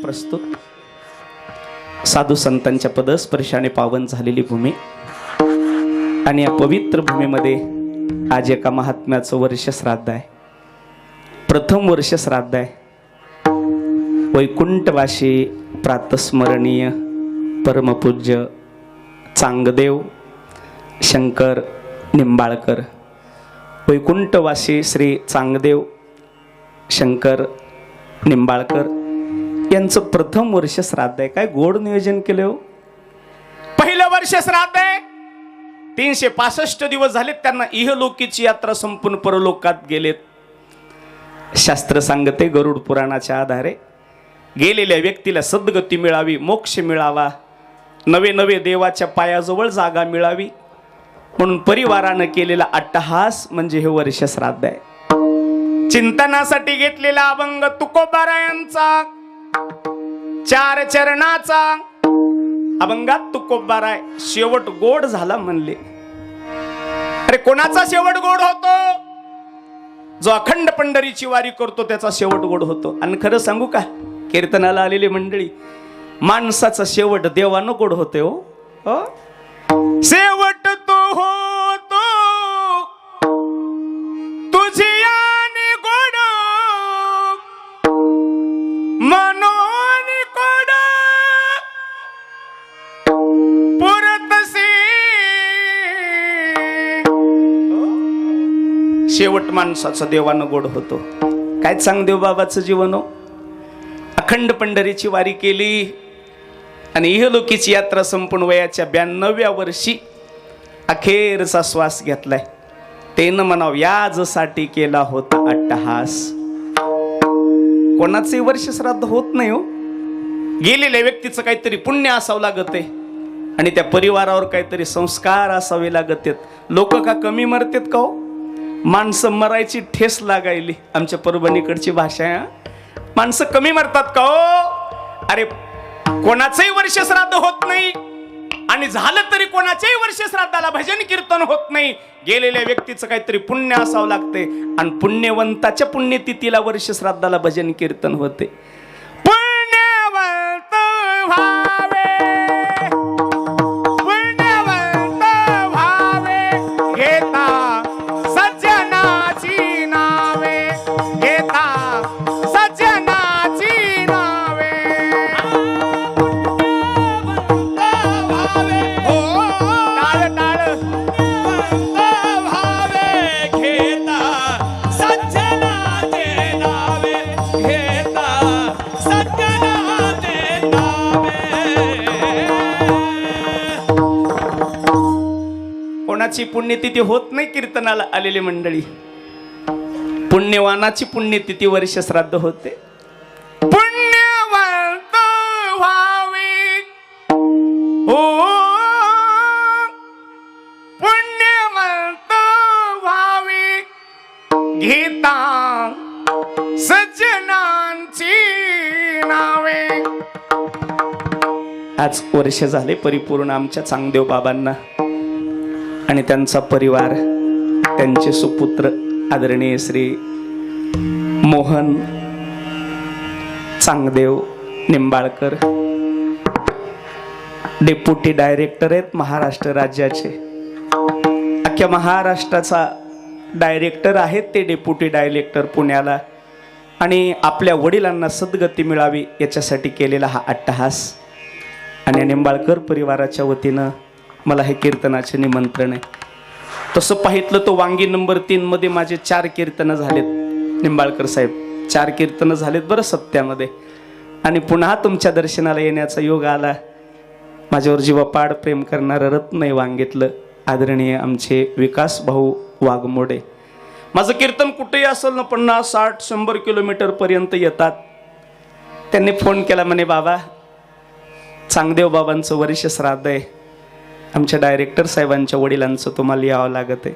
प्रस्तुत साधू संतांच्या पदस्पर्शाने पावन झालेली भूमी आणि या पवित्र भूमीमध्ये आज एका महात्म्याचं वर्ष श्राद्ध आहे. प्रथम वर्ष श्राद्ध आहे. वैकुंठवासी प्रातस्मरणीय परमपूज्य चांगदेव शंकर निंबाळकर. वैकुंठवासी श्री चांगदेव शंकर निंबाळकर यांचं प्रथम वर्ष श्राद्ध आहे. काय गोड नियोजन केलं हो. पहिलं वर्ष श्राद्ध आहे. 365 दिवस झालेत त्यांना इहलोकीची यात्रा संपून परलोकात गेलेत. शास्त्र सांगते गरुड पुराणाच्या आधारे गेलेल्या व्यक्तीला सद्गती मिळावी, मोक्ष मिळावा, नवे नवे देवाच्या पायाजवळ जागा मिळावी म्हणून परिवारानं केलेला अट्टहास म्हणजे हे वर्ष श्राद्ध आहे. चिंतनासाठी घेतलेला अभंग तुकोबारायांचा 4 चरणाचा अभंगात तुकोबाराय शेवट गोड झाला म्हणले. अरे कोणाचा शेवट गोड होतो? जो अखंड पंढरीची वारी करतो त्याचा शेवट गोड होतो. आणि खरं सांगू का, कीर्तनाला आलेली मंडळी, माणसाचा शेवट देवानं गोड होते हो. शेवट तो होतो तुझी आणि गोड मनोन गोड पुरतसी. शेवट माणसाचा देवानं गोड होतो. काय चांगदेव बाबाचं जीवन हो. अखंड पंढरीची वारी केली आणि इहलोकीची यात्रा संपूर्ण वयाच्या 92व्या वर्षी अखेरचा श्वास घेतलाय. तेनं म्हणाव याजसाठी केला होता अट्टहास. कोणाचे वर्ष श्राद्ध होत नाही हो. गेलेल्या व्यक्तीचं काहीतरी पुण्य असावं लागत आहे आणि त्या परिवारावर काहीतरी संस्कार असावे लागत आहेत. लोक का कमी मरतात का हो. माणसं मरायची ठेस लागायली. आमच्या परभणीकडची भाषा आहे. माणसं कमी मरतात का हो. अरे कोणाचंही वर्ष श्राद्ध होत नाही आणि झालं तरी कोणाच्याही वर्ष श्राद्धाला भजन कीर्तन होत नाही. गेलेल्या व्यक्तीचं काहीतरी पुण्य असावं लागते आणि पुण्यवंताच्या पुण्यतिथीला वर्ष श्राद्धाला भजन कीर्तन होते. पुण्यवंत व्हावे, पुण्यवंत व्हावे, घेता सज्जनाची नावे, घेता सज्जनाची नावे. कोणाची पुण्यतिथी होत नाही कीर्तनाला आलेली मंडळी. पुण्यवानाची पुण्यतिथी वर्ष श्राद्ध होते. पुण्यवंत व्हावे हो, पुण्यवंत व्हावे, घेता सज्जनांची नावे. आज वर्ष झाले परिपूर्ण आमच्या चांगदेव बाबांना आणि त्यांचा परिवार, त्यांचे सुपुत्र आदरणीय श्री मोहन चांगदेव निंबाळकर डेप्युटी डायरेक्टर आहेत महाराष्ट्र राज्याचे. अख्ख्या महाराष्ट्राचा डायरेक्टर आहेत ते डेप्युटी डायरेक्टर पुण्याला. आणि आपल्या वडिलांना सद्गती मिळावी याच्यासाठी केलेला हा अट्टहास. आणि निंबाळकर परिवाराच्या वतीनं मला हे कीर्तनाचे निमंत्रण आहे. तसं पाहितलं तो वांगी नंबर 3 मध्ये माझे 4 कीर्तनं झालेत. निंबाळकर साहेब 4 कीर्तनं झालेत बरं सत्यामध्ये. आणि पुन्हा तुमच्या दर्शनाला येण्याचा योग आला. माझ्यावर जीवापाड प्रेम करणारं रत्न आहे वांगीतलं आदरणीय आमचे विकास भाऊ वाघमोडे. माझं कीर्तन कुठेही असेल ना 50, 60, 100 किलोमीटर पर्यंत येतात. त्यांनी फोन केला म्हणे बाबा चांगदेव बाबांचं वर्ष श्राद्ध आहे, आमच्या डायरेक्टर साहेबांच्या वडिलांचं तुम्हाला यावं लागत आहे.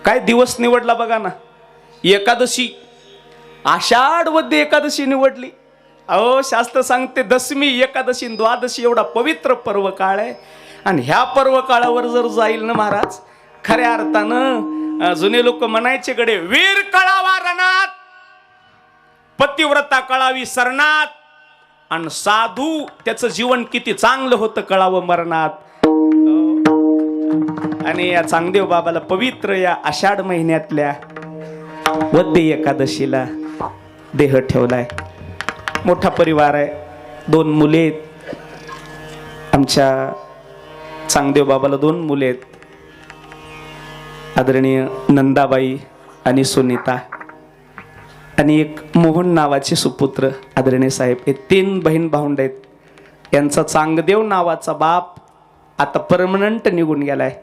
काय दिवस निवडला बघा ना. एकादशी, आषाढ वद्य एकादशी निवडली. अहो शास्त्र सांगते दशमी एकादशी द्वादशी एवढा पवित्र पर्व काळ आहे. आणि ह्या पर्व काळावर जर जाईल ना महाराज, खऱ्या अर्थानं जुने लोक म्हणायचे गडे, वीर कळावा रणात, पतिव्रता कळावी सरणात, आणि साधू त्याचं जीवन किती चांगलं होतं कळावं मरणात. आणि या चांगदेव बाबाला पवित्र या आषाढ महिन्यातल्या वद्य एकादशीला देह ठेवलाय. मोठा परिवार आहे, 2 मुले आहेत. आमच्या चांगदेव बाबाला 2 मुले आहेत, आदरणीय नंदाबाई आणि सुनीता, आणि एक मोहन नावाचे सुपुत्र आदरणीय साहेब. हे 3 बहीण भावंड आहेत. यांचा चांगदेव नावाचा बाप आता परमनंट निघून गेलाय.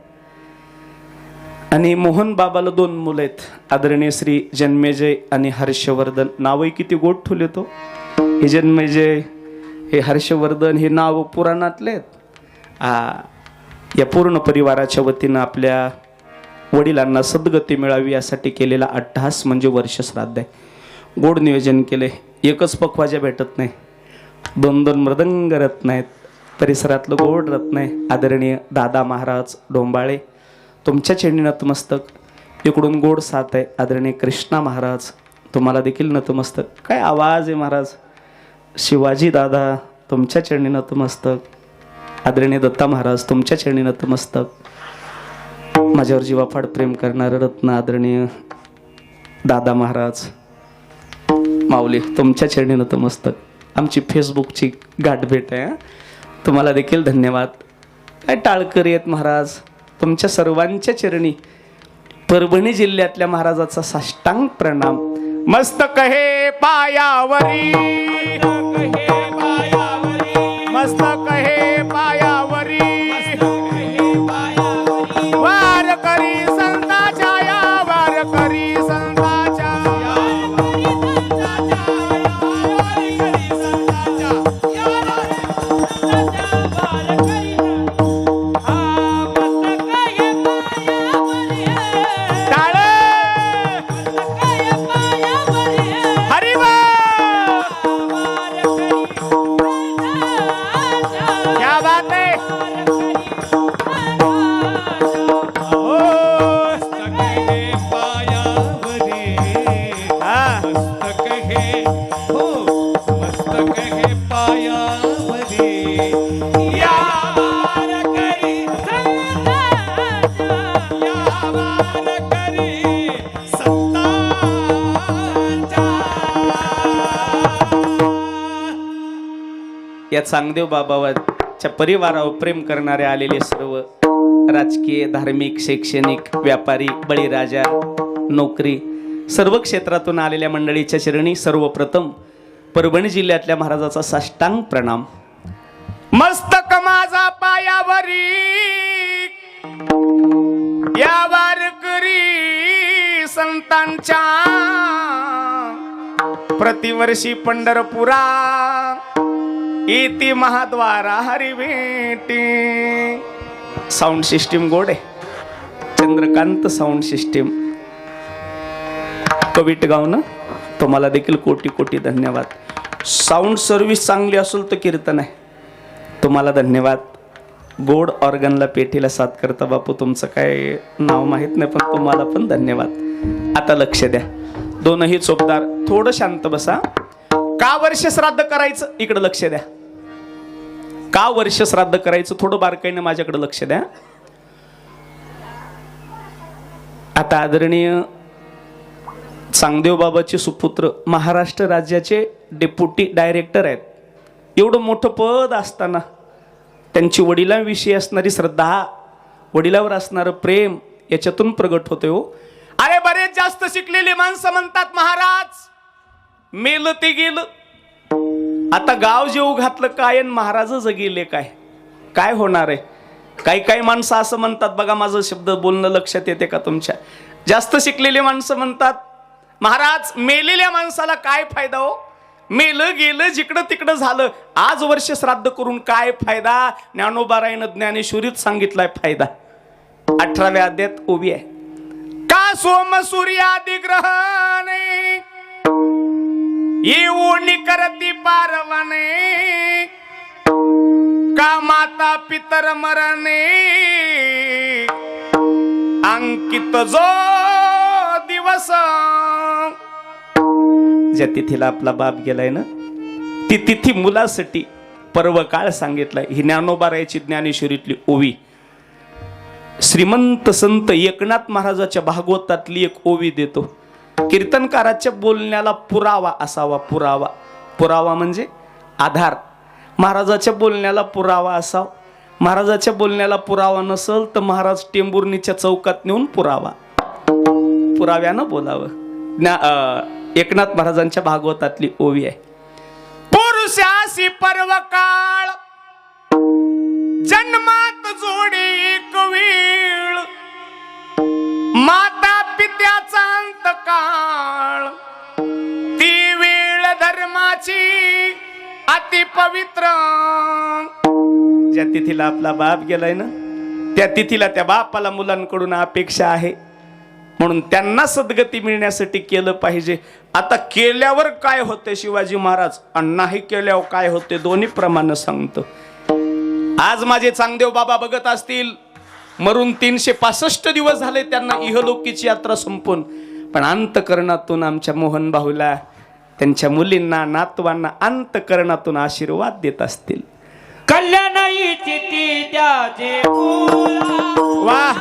आणि मोहन बाबाला 2 मुलं आहेत, आदरणीय श्री जन्मेजय आणि हर्षवर्धन. नावही किती गोड ठेवले तो. हे जन्मेजय, हे हर्षवर्धन, हे नाव पुराणातले आहेत. या पूर्ण परिवाराच्या वतीनं आपल्या वडिलांना सद्गती मिळावी यासाठी केलेला अट्टहास म्हणजे वर्षश्राद्ध आहे. गोड नियोजन केले. एकच पक्वाजा भेटत नाही, 2 मृदंग रत्न आहेत, परिसरातलं गोड रत्न आहे. आदरणीय दादा महाराज डोंबाळे, तुमच्या चरणी नतमस्तक. इकडून गोड साथ आहे. आदरणीय कृष्णा महाराज, तुम्हाला देखील नतमस्तक. काय आवाज आहे महाराज. शिवाजी दादा, तुमच्या चरणी नतमस्तक. आदरणीय दत्ता महाराज, तुमच्या चरणी नतमस्तक. माझ्यावर जीवाफाड प्रेम करणारं रत्न आदरणीय दादा महाराज माऊली, तुमच्या चरणी नतमस्तक. आमची फेसबुकची गाठभेट आहे. तुम्हाला देखील धन्यवाद. काय टाळकरी आहेत महाराज. तुमच्या सर्वांच्या चरणी परभणी जिल्ह्यातल्या महाराजाचा साष्टांग प्रणाम. मस्तक हे पायावरी, मस्तक हे पायावरी, वारकरी संताच्या या, वारकरी संताच्या या चांगदेव बाबाच्या परिवारावर प्रेम करणारे आलेले सर्व राजकीय, धार्मिक, शैक्षणिक, व्यापारी, बळीराजा, नोकरी, सर्व क्षेत्रातून आलेल्या मंडळीच्या चरणी सर्वप्रथम परभणी जिल्ह्यातल्या महाराजाचा साष्टांग प्रणाम. मस्तक माझा पायावरी, या वारकरी संतांच्या प्रतिवर्षी पंढरपुरा इति महाद्वारा हरी भेटी. साऊंड सिस्टीम गोड आहे. चंद्रकांत साऊंड सिस्टीम कविट गावनं, तुम्हाला देखील कोटी कोटी धन्यवाद. साऊंड सर्व्हिस चांगली असेल तर कीर्तन आहे. तुम्हाला धन्यवाद. गोड ऑर्गनला पेटीला साथ करता बापू, तुमचं काय नाव माहित नाही पण तुम्हाला पण धन्यवाद. आता लक्ष द्या, दोनही चोपदार थोडं शांत बसा. का वर्ष श्राद्ध करायचं इकडे लक्ष द्या. का वर्ष श्राद्ध करायचं थोडं बारकाईने माझ्याकडे लक्ष द्या. आता आदरणीय चांगदेव बाबाचे सुपुत्र महाराष्ट्र राज्याचे डेप्युटी डायरेक्टर आहेत. एवढं मोठं पद असताना त्यांची वडिलांविषयी असणारी श्रद्धा, वडिलावर असणारं प्रेम याच्यातून प्रगट होते हो. अरे बरेच जास्त शिकलेली माणसं म्हणतात महाराज मेलं ते गेलं, आता गाव जेऊ घातलं काय आणि महाराज जगिले काय, काय होणार आहे. काही माणसं असं म्हणतात बघा, माझं शब्द बोलणं लक्षात येते का तुमच्या. जास्त शिकलेली माणसं म्हणतात महाराज मेलेल्या माणसाला काय फायदा हो, मेलं गेलं जिकडं तिकडं झालं, आज वर्ष श्राद्ध करून काय फायदा. ज्ञानोबारायण ज्ञानेश्वरीत सांगितलाय फायदा. 18व्या अध्यायात उभी आहे. का सोम सूर्यादि ग्रहणे येऊन करती पारवणे, का माता पितर मरणे अंकित जो दिवस. ज्या तिथीला आपला बाप गेलाय ना ती तिथी मुलासाठी पर्वकाळ सांगितलाय. ही ज्ञानोबारायाची ज्ञानेश्वरीतली ओवी. श्रीमंत संत एकनाथ महाराजाच्या भागवतातली एक ओवी देतो. कीर्तनकाराच्या बोलण्याला पुरावा असावा. पुरावा, पुरावा म्हणजे आधार. महाराजाच्या बोलण्याला पुरावा असावा. महाराजाच्या बोलण्याला पुरावा नसल तर महाराज टेंभुर्णीच्या चौकात नेऊन पुराव्यानं बोलावं. एकनाथ महाराजांच्या भागवतातली ओवी आहे. पुरुषासी पर्वकाळ जन्मात जोडी एक वेळ, माता पित्याचा अंतकाळ, ती वेळ धर्माची अति पवित्र. ज्या तिथीला आपला बाप गेलाय ना, त्या तिथीला त्या बापाला मुलांकडून अपेक्षा आहे, म्हणून त्यांना सद्गती मिळण्यासाठी केलं पाहिजे. आता केल्यावर काय होते शिवाजी महाराज आणि नाही केल्यावर काय होते दोन्ही प्रमाणे सांगतो. आज माझे चांगदेव बाबा बघत असतील, मरून 365 दिवस झाले त्यांना इहलोकीची यात्रा संपून, पण अंतकरणातून आमच्या मोहन भाऊला, त्यांच्या मुलींना, नातवांना अंतकरणातून आशीर्वाद देत असतील. कल्याणाई चिती द्याचे वाह,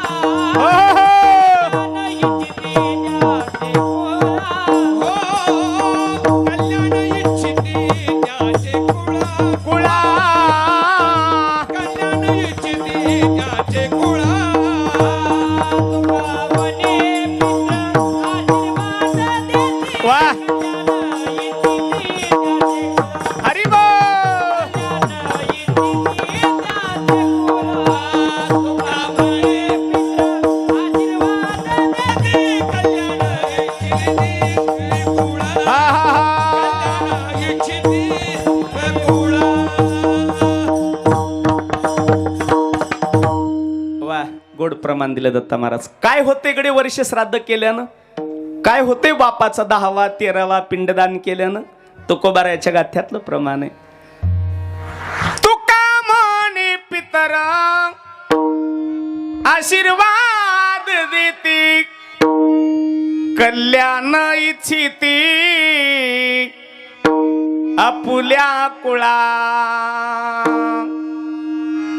गोड प्रमाण दिलं दत्ता महाराज. काय होते गडे वर्ष श्राद्ध केल्यानं? काय होते बापाचा 10वा 13वा पिंडदान केल्यानं? तुकोबारायाच्या गाथ्यातलं प्रमाण आहे. तुका म्हणे पितर आशीर्वाद देती, कल्याण इच्छिती आपुल्या कुळा.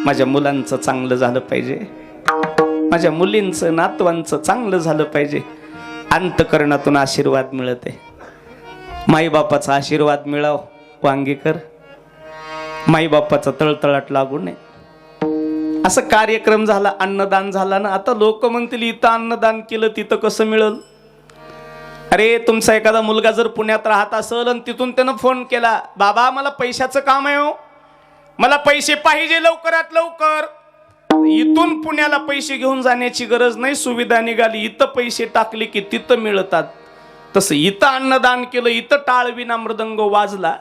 माझ्या मुलांचं चांगलं झालं पाहिजे, माझ्या मुलींचं, नातवांचं चांगलं झालं पाहिजे. अंतकरणातून आशीर्वाद मिळते. माईबापाचा आशीर्वाद मिळाव वांगीकर, माईबापाचा तळतळाट लागू नये. असं कार्यक्रम झाला, अन्नदान झाला ना. आता लोक म्हणतील इथं अन्नदान केलं तिथं कसं मिळल? अरे तुमचा एखादा मुलगा जर पुण्यात राहत असेल आणि तिथून त्यानं फोन केला, बाबा मला पैशाचं काम आहे हो, मला पैसे पाहिजे लवकरात लवकर, इथून पुण्याला पैसे घेऊन जाण्याची गरज नाही, सुविधा निघाली, इथं पैसे टाकले की तिथं मिळतात. तसं इथं अन्नदान केलं, इथं टाळविना मृदंग वाजला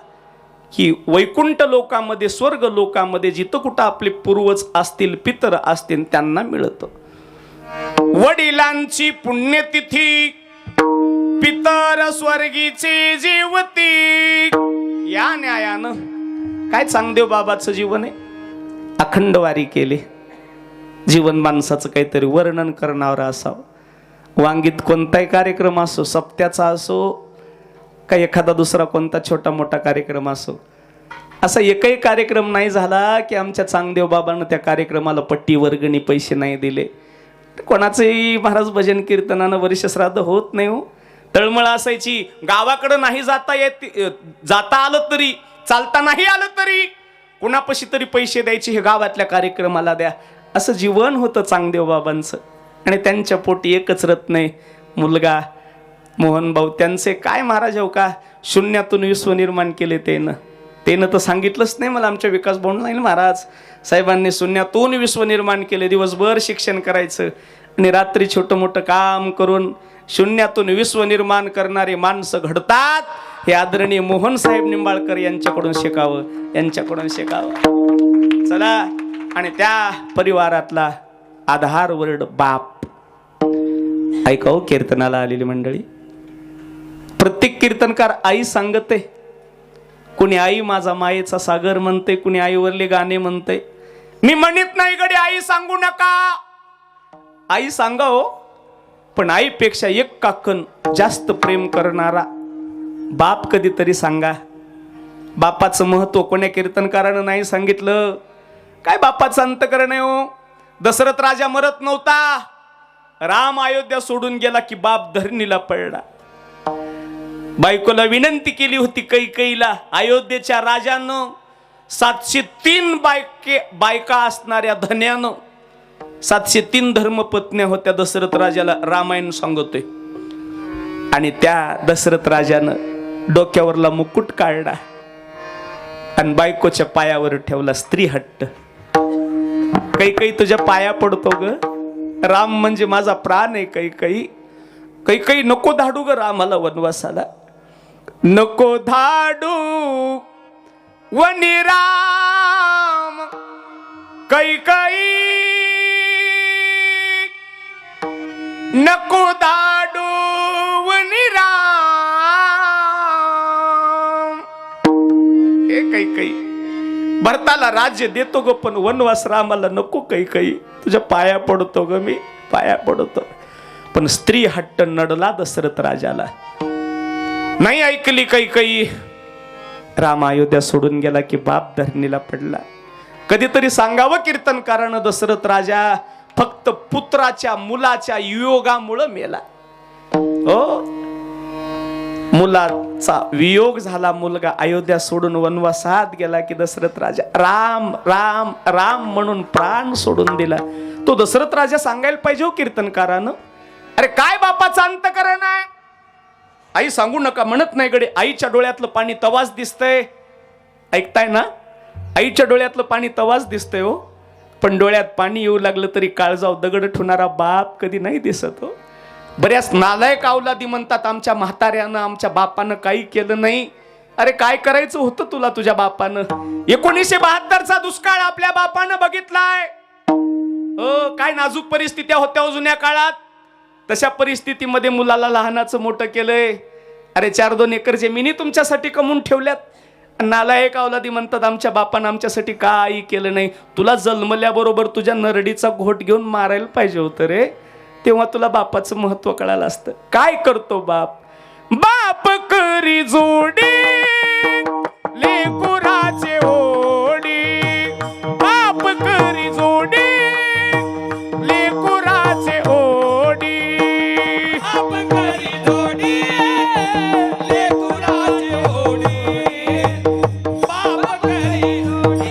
की वैकुंठ लोकामध्ये, स्वर्ग लोकामध्ये, जिथं कुठं आपले पूर्वज असतील, पितर असतील, त्यांना मिळतं. वडिलांची पुण्यतिथी, पितर स्वर्गीचे जीवती. या न्यायानं काय चांगदेव बाबाचं जीवन आहे. अखंड वारी केली. जीवन माणसाचं काहीतरी वर्णन करणारं असावं. वांगीत कोणताही कार्यक्रम असो, सप्त्याचा असो का एखादा दुसरा कोणता छोटा मोठा कार्यक्रम असो, असा एकही कार्यक्रम नाही झाला की आमच्या चांगदेव बाबांना त्या कार्यक्रमाला पट्टी वर्गणी पैसे नाही दिले. कोणाचंही महाराज भजन कीर्तनानं वर्ष श्राद्ध होत नाही हो. तळमळ असायची, गावाकडं नाही जाता येत, जाता आलं तरी, चालता नाही आलं तरी कुणापाशी तरी पैसे द्यायचे, हे गावातल्या कार्यक्रमाला द्या. असं जीवन होतं चांगदेव बाबांचं. आणि त्यांच्या पोटी एकच रत्न आहे, मुलगा मोहन भाऊ. त्यांचे काय महाराज हो का शून्यातून विश्व निर्माण केले. तेनं तर सांगितलंच नाही मला. आमच्या विकास भाऊ नाही महाराज साहेबांनी शून्यातून विश्व निर्माण केले. दिवसभर शिक्षण करायचं आणि रात्री छोटं मोठं काम करून शून्यातून विश्व निर्माण करणारे माणसं घडतात. हे आदरणीय मोहन साहेब निंबाळकर यांच्याकडून शिकावं, यांच्याकडून शिकावं. चला. आणि त्या परिवारातला आधार वर्ड बाप. ऐकाव कीर्तनाला आलेली मंडळी. प्रत्येक कीर्तनकार आई सांगते. कुणी आई माझा मायेचा सागर म्हणते, कुणी आईवरले गाणे म्हणते. मी म्हणत नाही गडे आई सांगू नका, आई सांगा हो, पण आईपेक्षा एक काकण जास्त प्रेम करणारा बाप कधीतरी सांगा. बापाचं महत्व कोण्या कीर्तनकारानं नाही सांगितलं. काय बापाचं अंतकरण आहे हो. दशरथ राजा मरत नव्हता. राम अयोध्या सोडून गेला की बाप धरणीला पडला. बायकोला विनंती केली होती कैकेयीला. अयोध्येच्या राजानं 703 बायका असणाऱ्या धन्यानं 703 धर्मपत्न्या होत्या दशरथ राजाला, रामायण सांगतोय. आणि त्या दशरथ राजानं डोक्यावरला मुकुट काढला आणि बायकोच्या पायावर ठेवला. स्त्री हट्ट. कैकेयी तुझ्या पाया पडतो ग. राम म्हणजे माझा प्राण आहे कैकेयी. कैकेयी नको धाडू ग रामाला वनवासाला. नको धाडू वनी राम कैकेयी. नको धाडू वनी राम. हे कैकेयी भरताला राज्य देतो ग पण वनवास रामाला नको. कैकेयी तुझ्या पाया पडतो ग मी, पाया पडतो. पण स्त्री हट्ट नडला दशरथ राजाला. नाही ऐकली कैकेयी. राम अयोध्या सोडून गेला की बाप धरणीला पडला. कधीतरी सांगावं कीर्तनकारानं, दशरथ राजा फक्त पुत्राच्या मुलाच्या वियोगामुळे मेला. हो, मुलाचा वियोग झाला. मुलगा अयोध्या सोडून वनवासात गेला की दशरथ राजा राम राम राम म्हणून प्राण सोडून दिला. तो दशरथ राजा सांगायला पाहिजे हो कीर्तनकारानं. अरे काय बापाचं अंतकरण आहे. आई सांगू नका म्हणत नाही गडे. आईच्या डोळ्यातलं पाणी तवाच दिसतंय. ऐकताय ना. आईच्या डोळ्यातलं पाणी तवाच दिसतंय हो. पण डोळ्यात पाणी येऊ लागलं तरी काळजाव दगड ठेवणारा बाप कधी नाही दिसत हो. बऱ्याच नालायक अवलादी म्हणतात आमच्या म्हाताऱ्यानं आमच्या बापानं काही केलं नाही. अरे काय करायचं होतं तुला तुझ्या बापानं. 1972चा दुष्काळ आपल्या बापानं बघितलाय. काय नाजूक परिस्थित्या होत्या जुन्या काळात. तशा परिस्थितीमध्ये मुलाला लहानाचं मोठं केलंय. अरे 4-2 एकर जमिनी तुमच्यासाठी कमवून ठेवल्यात. नालायक अवलादी म्हणतात आमच्या बापानं आमच्यासाठी काही केलं नाही. तुला जन्मल्याबरोबर तुझ्या नरडीचा घोट घेऊन मारायला पाहिजे होतं रे. तेव्हा तुला बापाचं महत्व कळालं असतं. काय करतो बाप. बाप करी जोडी लेकुराचे ओढी. बाप करी जोडी लेकुराचे ओढी. बाप करी जोडी लेकुराचे ओढी. बाप करी जोडी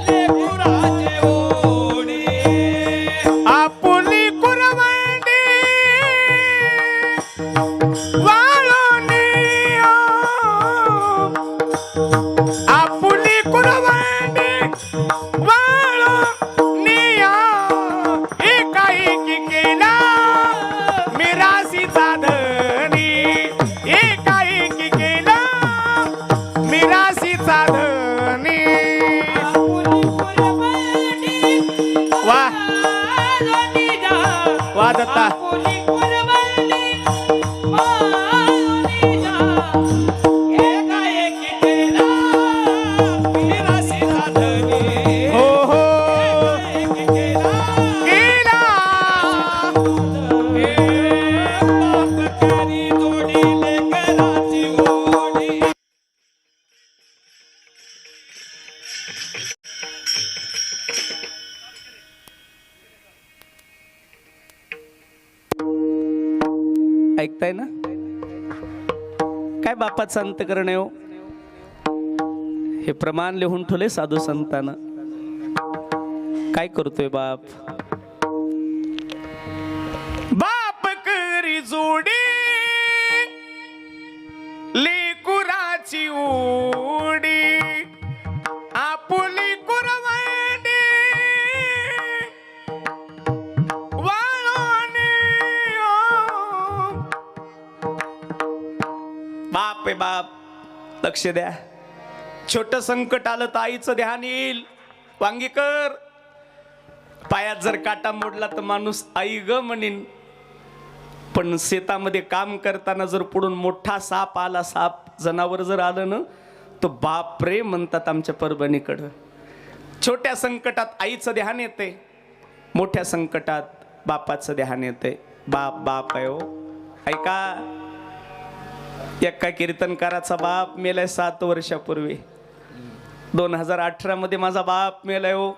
लेकुराचे ओढी. आपुली कुरवंडी वाळोनी. आपुली कुरवंडी वाळोनी. एकाएकी केला मिरासीचा धनी. एकाएकी केला मिरासीचा धनी. वा वा दत्ता. हो हो केला. ऐकताय ना. काय बापाचं अंतकरण आहे हो. हे प्रमाण लिहून ठेवले साधू संतानं. काय करतोय बाप. बाप करी जोडी लेकुराची ओढी. आपुली कुरवंडी वाळोनी. बाप आहे बाप. लक्ष द्या. छोट संकट आलं तर आईचं ध्यान येईल. वांगीकर पायात जर काटा मोडला तर माणूस आई ग म्हणीन. पण शेतामध्ये काम करताना जर पुढून मोठा साप आला, साप जनावर जर आलं ना, तर बाप रे म्हणतात आमच्या परभणीकडं. छोट्या संकटात आईचं ध्यान येते, मोठ्या संकटात बापाचं ध्यान येते. बाप बाप आहे हो. ऐका एका कीर्तनकाराचा बाप मेलाय 7 वर्षापूर्वी. 2018 मध्ये माझा बाप मेलाय हो.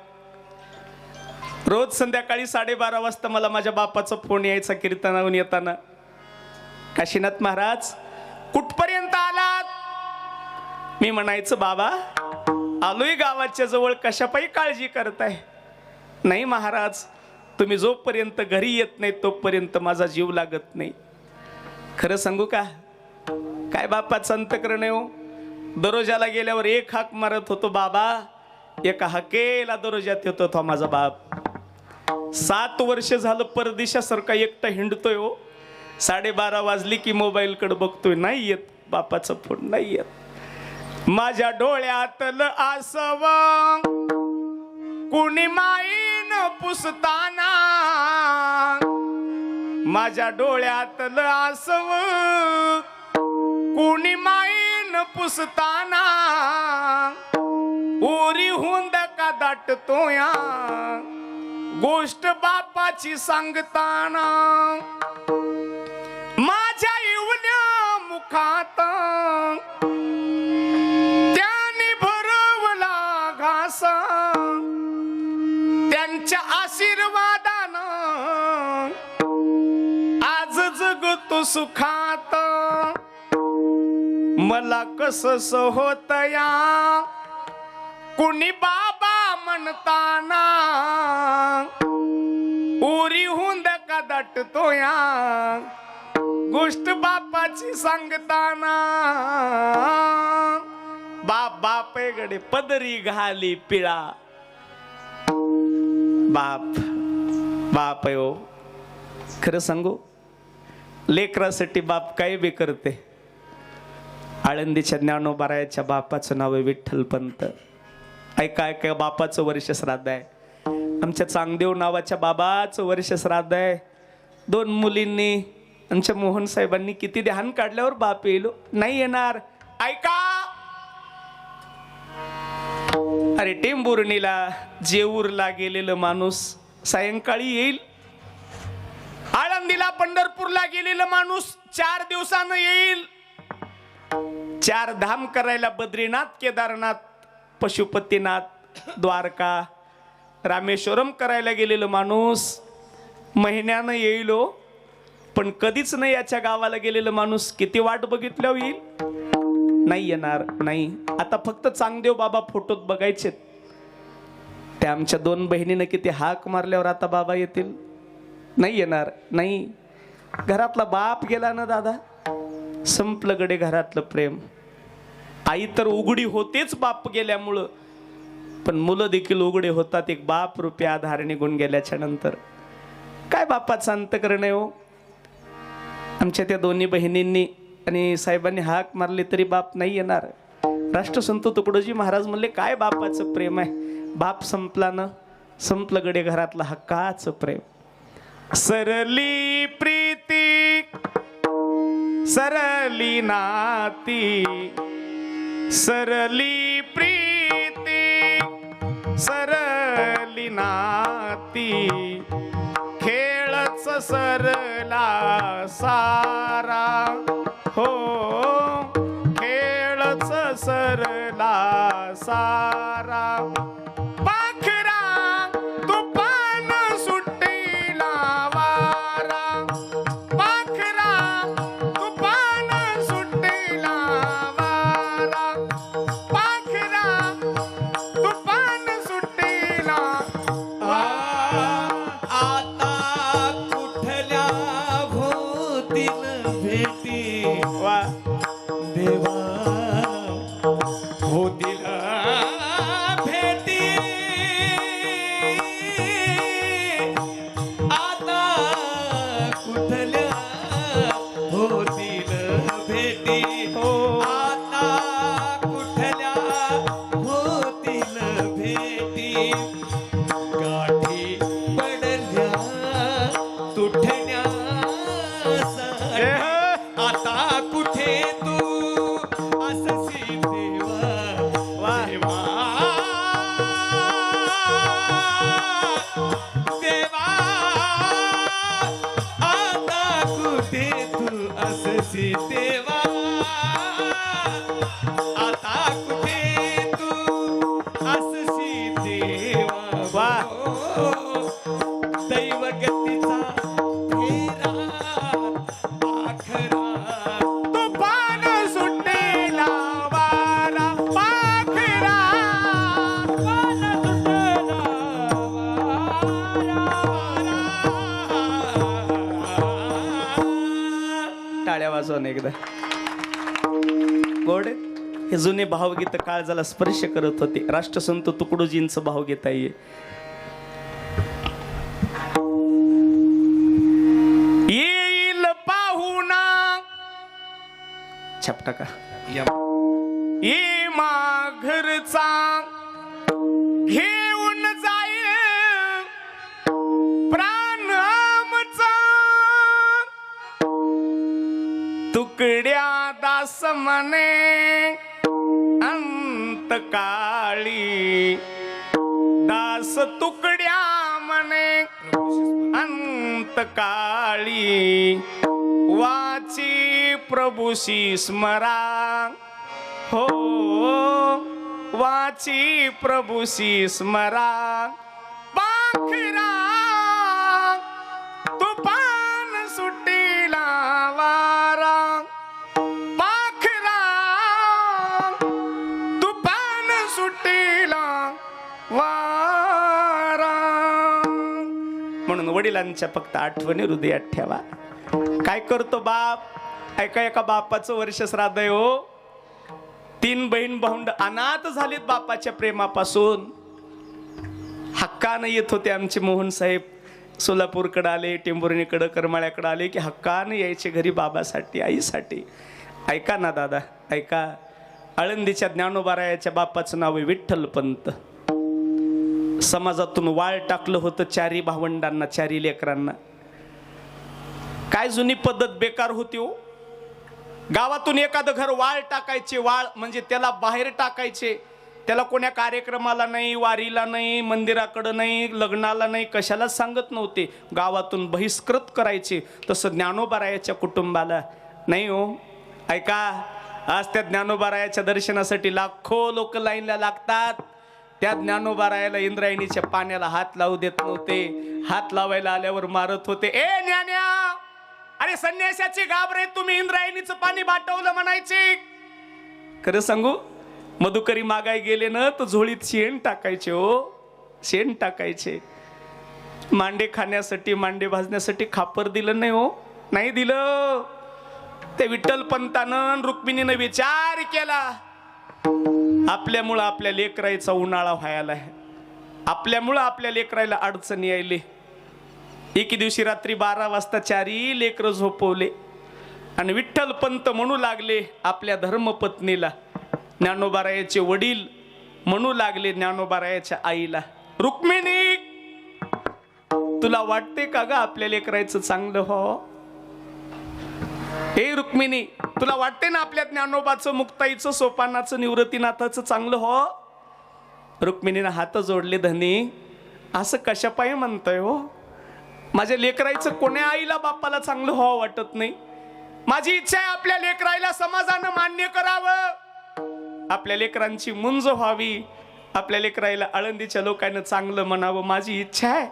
रोज संध्याकाळी 12:30 वाजता मला माझ्या बापाचा फोन यायचा कीर्तनाहून येताना. काशीनाथ महाराज कुठपर्यंत आलात? मी म्हणायचं बाबा आलोय गावाच्या जवळ, कशापायी काळजी करताय? नाही महाराज, तुम्ही जोपर्यंत घरी येत नाही तोपर्यंत माझा जीव लागत नाही. खरं सांगू का, काय बापाचं अंतकरण आहे हो. दरोजाला गेल्यावर एक हाक मारत होतो बाबा, एका हाकेला दरोजात येतो तो माझा बाप. 7 वर्ष झालं परदेशासारखा एकटा हिंडतोय हो. 12:30 वाजली की मोबाईलकडे बघतोय, नाही येत बापाचा फोन, नाही येत. माझ्या डोळ्यातलं आसव कुणी माईन पुसताना, माझ्या डोळ्यातलं आसव कुणी माईन पुसताना, उरी हुंद का दाटतो या गोष्ट बापाची सांगताना. माझ्या इवल्या मुखात त्याने भरवला घास, त्यांच्या आशीर्वादानं आज जगतो सुखात. मला कसं होत या कुणी बाबा म्हणताना, उरी हुंद का दाटतो या गोष्ट बापाची सांगताना. बाप बाप गडे पदरी घाली पिळा. बाप बाप आहे हो. खरं सांगू, लेकरासाठी बाप काय बी करते. आळंदीच्या ज्ञानोबारायाच्या बापाचं नाव आहे विठ्ठलपंत. ऐका ऐका, बापाचं वर्ष श्राद्ध आहे. आमच्या चांगदेव नावाच्या बाबाचं वर्ष श्राद्ध आहे. 2 मुलींनी, आमच्या मोहन साहेबांनी किती ध्यान काढल्यावर बाप येईल, नाही येणार. ऐका, अरे टेंभुर्णीला जेऊरला गेलेलं माणूस सायंकाळी येईल. आळंदीला पंढरपूरला गेलेलं माणूस 4 दिवसानं येईल. 4 धाम करायला बद्रीनाथ, केदारनाथ, पशुपतीनाथ, द्वारका, रामेश्वरम करायला गेलेलं माणूस महिन्यानं येईल हो. पण कधीच नाही याच्या गावाला गेलेलं माणूस किती वाट बघितल्यावर येईल, नाही येणार. नाही, आता फक्त चांगदेव बाबा फोटोत बघायचे. त्या आमच्या 2 बहिणीनं किती हाक मारल्यावर आता बाबा येतील, नाही येणार. नाही, घरातला बाप गेला ना दादा, संपलं गडे घरातलं प्रेम. आई तर उघडी होतेच बाप गेल्यामुळं, पण मुलं देखील उघडे होतात एक बाप रूपी आधार निघून गेल्याच्या नंतर. काय बापाचं अंतकरण आहे हो. आमच्या त्या 2 बहिणींनी आणि साहेबांनी हाक मारली तरी बाप नाही येणार. राष्ट्रसंत तुकडोजी महाराज म्हणले काय बापाचं प्रेम आहे. बाप संपला ना, संपलं गडे घरातलं हक्काचं प्रेम. सरली प्रीती सरली नाती, सरली प्रीती सरली नाती, खेळच सरला सारा हो, खेळच सरला सारा. पाखरा तुफान सुट्टीला वारा, पाखरा तुफान सुट्टीला वारा, पाखरा तुफान सुट्टीला वारा. आता कुठल्या होतील भेटी वा देवा, होतील भेटी. आता कुठल्या होतील भेटी, आता कुठल्या होतील भेटी. गाठी पडल्या तुटण्यासाठी, आता कुठे तू अससी देवा, देवा, देवा. आता कुठे तू अससी देवा. टाळून एकदा. गोड हे जुने भावगीत काळजाला स्पर्श करत होते. राष्ट्रसंत तुकडोजींचं भावगीत आहे. येईल पाहुणा छपटा का ये माघरचा घेऊन जाईल प्राण आमचा तुकड्या दास म्हणे अंतकाळी दास तुकड्या म्हणे अंतकाळी वाची प्रभूशी स्मरा हो वाची प्रभूशी स्मरा पाखरा तुफान सुटीला वारा पाखरा तुफान सुटीला वारा. म्हणून वडिलांच्या फक्त आठवणी हृदयात ठेवा. काय करतो बाप? ऐका, एका बापाचं वर्ष श्राद्ध आहे हो. 3 बहीण भाऊंड अनाथ झालीत बापाच्या प्रेमापासून. हक्कानं येत होते आमचे मोहन साहेब. सोलापूरकडे आले, टेंभुर्णीकडे, करमाळ्याकडे आले की हक्कानं यायचे घरी बाबासाठी, आईसाठी. ऐका ना दादा, ऐका. आळंदीच्या ज्ञानोबारायाच्या बापाचं नाव आहे विठ्ठलपंत. समाजातून वाळ टाकलं होतं 4 भावंडांना, 4 लेकरांना. काय जुनी पद्धत बेकार होती हो. गावातून एखादं घर वाळ टाकायचे. वाळ म्हणजे त्याला बाहेर टाकायचे. त्याला कोण्या कार्यक्रमाला नाही, वारीला नाही, मंदिराकडं नाही, लग्नाला नाही, कशालाच सांगत नव्हते. गावातून बहिष्कृत करायचे. तसं ज्ञानोबारायाच्या कुटुंबाला नाही हो. ऐका, आज त्या ज्ञानोबारायाच्या दर्शनासाठी लाखो लोक लाईनला लागतात. त्या ज्ञानोबारायाला इंद्रायणीच्या पाण्याला हात लावू देत नव्हते. हात लावायला आल्यावर मारत होते. ए ज्ञान्या, अरे संन्यासाची घाबरे, तुम्ही इंद्रायणीचं पाणी बाटवलं म्हणायचे. खरं सांगू, मधुकरी मागाय गेले ना तर झोळीत शेण टाकायचे हो, शेण टाकायचे. मांडे खाण्यासाठी, मांडे भाजण्यासाठी खापर दिलं नाही हो, नाही दिलं. ते विठ्ठलपंतानं रुक्मिणीनं विचार केला. आपल्यामुळं आपल्या लेकराईचा उन्हाळा व्हायला आहे. आपल्यामुळं आपल्या लेकरायला अडचण यायली. एके दिवशी रात्री 12 वाजता 4 लेकरं झोपवले आणि विठ्ठलपंत म्हणू लागले आपल्या धर्मपत्नीला. ज्ञानोबारायाचे वडील म्हणू लागले ज्ञानोबारायाच्या आईला, रुक्मिणी तुला वाटते का ग आपल्या लेकरायचं चांगलं हो? हे रुक्मिणी, तुला वाटते ना आपल्या ज्ञानोबाचं, मुक्ताईचं, सोपानाचं, निवृत्तीनाथाचं चांगलं हो? रुक्मिणीनं हात जोडले. धनी, असं कशा पायी म्हणतोय हो? माझ्या लेकरायचं कोण्या आईला बापाला चांगलं हो वाटत नाही. माझी इच्छा आहे आपल्या लेकरायला समाजानं मान्य करावं, आपल्या लेकरांची मुंज व्हावी, आपल्या लेकरायला आळंदीच्या लोकांना चांगलं म्हणावं, माझी इच्छा आहे.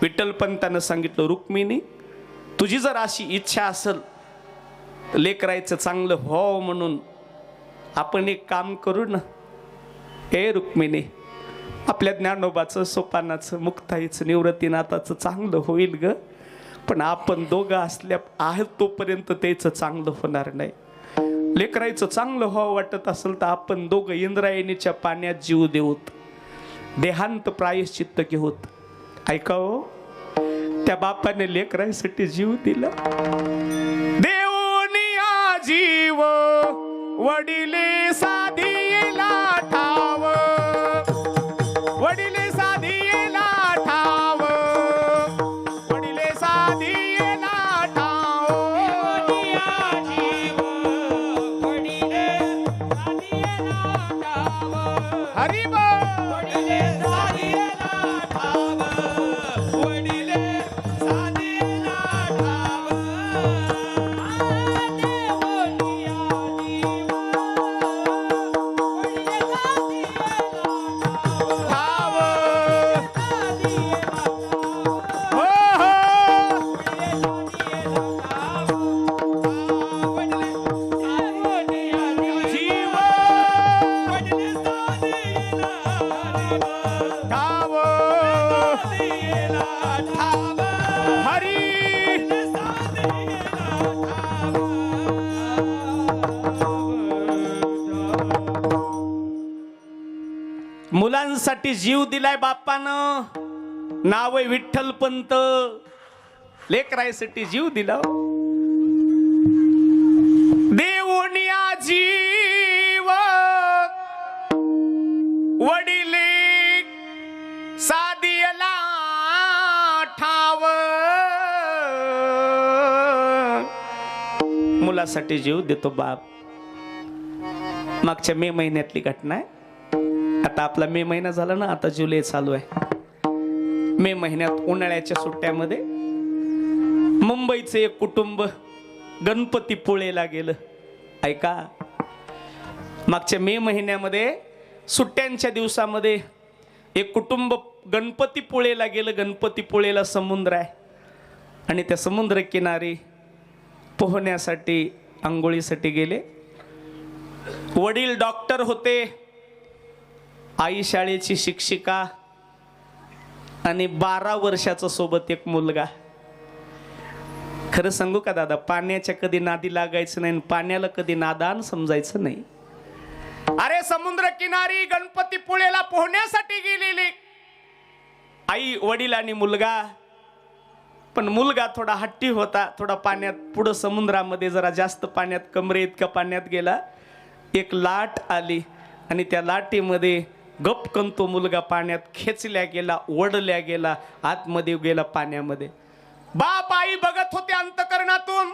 विठ्ठलपंतानं सांगितलं, रुक्मिणी तुझी जर अशी इच्छा असेल लेकरायचं चांगलं हो म्हणून, आपण एक काम करू ना. हे रुक्मिणी, आपल्या ज्ञानोबाचं, सोपानाचं, मुक्ताईचं, निवृत्तीनाथाचं चांगलं होईल ग, पण आपण दोघं असल्या आहेत तोपर्यंत त्याचं चांगलं होणार नाही. लेकरायचं चांगलं हो वाटत असेल तर आपण दोघं इंद्रायणीच्या पाण्यात जीव देऊत, देहांत प्रायश्चित्त घेऊत. ऐका हो, त्या बापाने लेकरायसाठी जीव दिला. देऊनिया जीव वडिले साधीला ठाव, वडिले साधीला ठाव, वडिले साधीला ठाव. हरी बोल. वडिले साधीला ठाव, वडिले साधीला ठाव. जीव मुलांसाठी जीव दिलाय बापानं, नाव आहे विठ्ठल पंत, लेकरायसाठी जीव दिला. देवोनिया जीव वडिले सादियला ठाव, मुलासाठी जीव देतो बाप. मागच्या मे महिन्यातली घटना आहे. आता आपला मे महिना झाला ना, आता जुलै चालू आहे. मे महिन्यात उन्हाळ्याच्या सुट्ट्यामध्ये मुंबईचं एक कुटुंब गणपतीपुळेला गेलं. ऐका, मागच्या मे महिन्यामध्ये सुट्ट्यांच्या दिवसामध्ये एक कुटुंब गणपतीपुळेला गेलं. गणपतीपुळेला समुद्र आहे आणि त्या समुद्र किनारी पोहण्यासाठी, आंघोळीसाठी गेले. वडील डॉक्टर होते, आई शाळेची शिक्षिका आणि 12 वर्षाचा सोबत एक मुलगा. खरं सांगू का दादा, पाण्याच्या कधी नादी लागायचं नाही, पाण्याला कधी नादान समजायचं नाही. अरे समुद्र किनारी गणपतीपुळेला पोहण्यासाठी गेलेले आई, वडील आणि मुलगा. पण मुलगा थोडा हट्टी होता, थोडा पाण्यात पुढं समुद्रामध्ये जरा जास्त पाण्यात, कमरे इतक्या पाण्यात गेला. एक लाट आली आणि त्या लाटेमध्ये गपकन तो मुलगा पाण्यात खेचल्या गेला, ओढल्या गेला, आतमध्ये गेला पाण्यामध्ये. बाप आई बघत होते अंतकरणातून.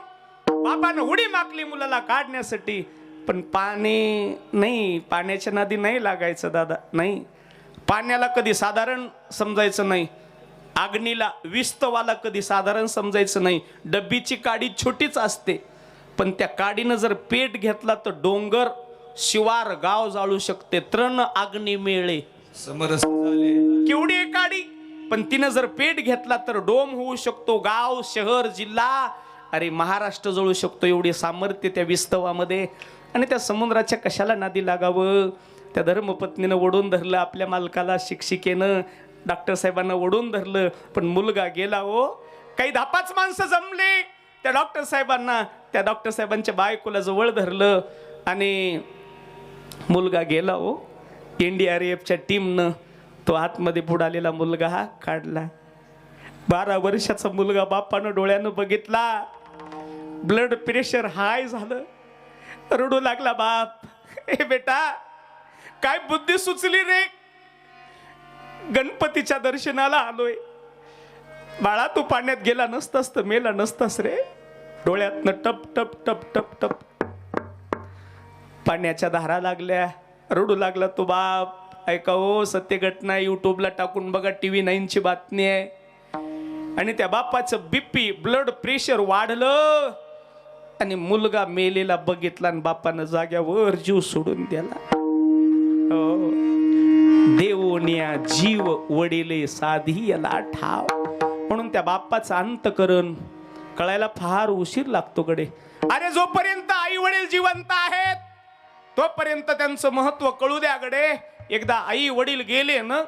बापानं उडी मारली मुलाला काढण्यासाठी, पण पाणी नाही, पाण्याच्या नादी नाही लागायचं दादा, नाही. पाण्याला कधी साधारण समजायचं नाही, अग्नीला विस्तवाला कधी साधारण समजायचं नाही. डब्बीची काडी छोटीच असते, पण त्या काडीनं जर पेट घेतला तर डोंगर, शिवार, गाव जाळू शकते. तृण अग्नी मेळे समरस झाले. केवढी आहे काडी, पण तिनं जर पेट घेतला तर डोम होऊ शकतो, गाव, शहर, जिल्हा, अरे महाराष्ट्र जळू शकतो. एवढे सामर्थ्य त्या विस्तवामध्ये. आणि त्या समुद्राच्या कशाला नादी लागावं. त्या धर्मपत्नीनं ओढून धरलं, आपल्या मालकाला, शिक्षिकेनं, डॉक्टर साहेबांना ओढून धरलं. पण मुलगा गेला हो. काही 10-5 माणसं जमले त्या डॉक्टर साहेबांना, त्या डॉक्टर साहेबांच्या बायकोला जवळ धरलं आणि मुलगा गेला हो. NDRFच्या टीमनं तो आतमध्ये बुडालेला मुलगा हा काढला. 12 वर्षाचा मुलगा बापानं डोळ्यानं बघितला. ब्लड प्रेशर हाय झालं, रडू लागला बाप. ए बेटा, काय बुद्धी सुचली रे, गणपतीच्या दर्शनाला आलोय. बाळा, तू पाण्यात गेला नसतास तर मेला नसतास रे. डोळ्यातनं टप टप टप टप टप पाण्याच्या धारा लागल्या. रडू लागला तो बाप. ऐका हो, सत्य घटना युट्यूबला टाकून बघा, TV 9ची बातमी आहे. आणि त्या बापाचं BP, ब्लड प्रेशर वाढलं आणि मुलगा मेलेला बघितला आणि बापानं जाग्यावर जीव सोडून दिला. हो, देवोनिया जीव वडिले साधी याला ठाव. म्हणून त्या बापाचं अंतकरण कळायला फार उशीर लागतो गडे. अरे जोपर्यंत आई वडील जिवंत आहेत तोपर्यंत त्यांचं महत्व कळू द्या गडे. एकदा आई वडील गेले ना,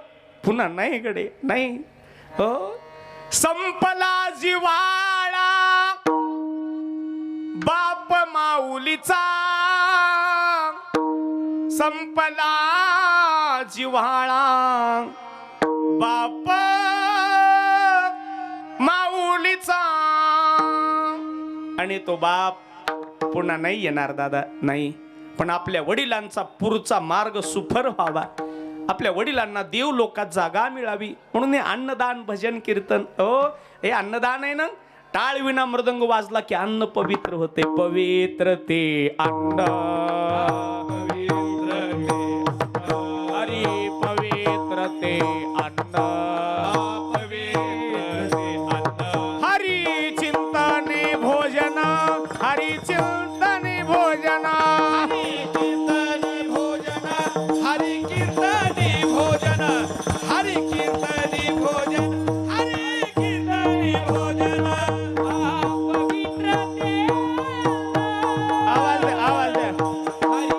पुन्हा नाही गडे, नाही. हो, संपला जिवाळा बाप माऊलीचा, संपला जिव्हाळा बाप माऊलीचा. आणि तो बाप पुन्हा नाही येणार दादा, नाही. पण आपल्या वडिलांचा पुढचा मार्ग सुफर व्हावा, आपल्या वडिलांना देव लोकात जागा मिळावी म्हणून हे अन्नदान भजन कीर्तन. हो, हे अन्नदान आहे ना. टाळ विना मृदंग वाजला की अन्न पवित्र होते. पवित्र ते अन्न, हरी पवित्र ते अन्न, हरी चिंतने भोजन, हरी चिंतने भोजन, हरि कीर्तनी भोजन, हरि कीर्तनी भोजन, हरि कीर्तनी भोजन. पवित्र ते आवाज द्या, आवाज द्या. हरि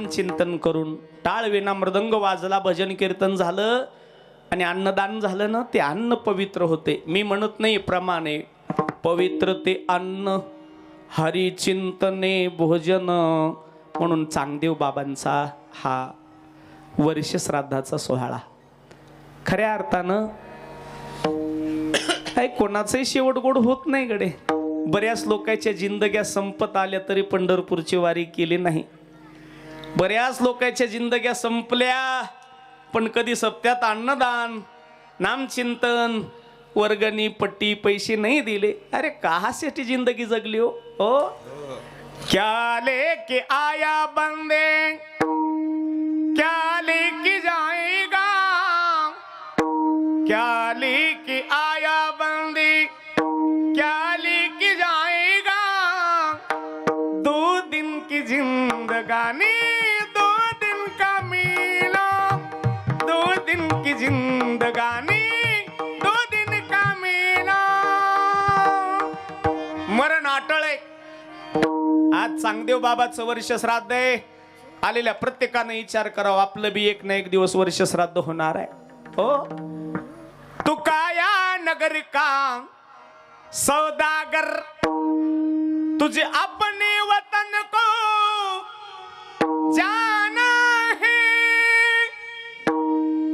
नामचिंतन करून टाळ विना मृदंग वाजला, भजन कीर्तन झालं आणि अन्नदान झालं ना, ते अन्न पवित्र होते. मी म्हणत नाही प्रमाणे, पवित्र ते अन्न हरिचिंतने भोजन. म्हणून चांगदेव बाबांचा हा वर्ष श्राद्धाचा सोहळा खऱ्या अर्थानं काही कोणाचाही शेवट गोड होत नाही गडे. बऱ्याच लोकांच्या जिंदग्या संपत आल्या तरी पंढरपूरची वारी केली नाही. बऱ्याच लोकांच्या जिंदग्या संपल्या पण कधी सप्त्यात अन्नदान, नामचिंतन, वर्गणी, पट्टी, पैसे नाही दिले. अरे कहासाठी जिंदगी जगली हो. क्या लेके आया बंदे, क्या लेके जाएगा, क्या लेके आया बंदे, क्या लेके जाएगा. 2 दिन की जिंदगानी, 2 दिन का मेला, 2 दिन की जिंदगानी, 2 दिन का मेला. मरण अटळ. आज चांगदेव बाबाचं वर्ष श्राद्ध आहे. आलेल्या प्रत्येकाने विचार करावा, आपलं बी एक ना एक दिवस वर्ष श्राद्ध होणार आहे. हो, तू काया नगर का सौदागर, तुझे अपने वतन को जाना है.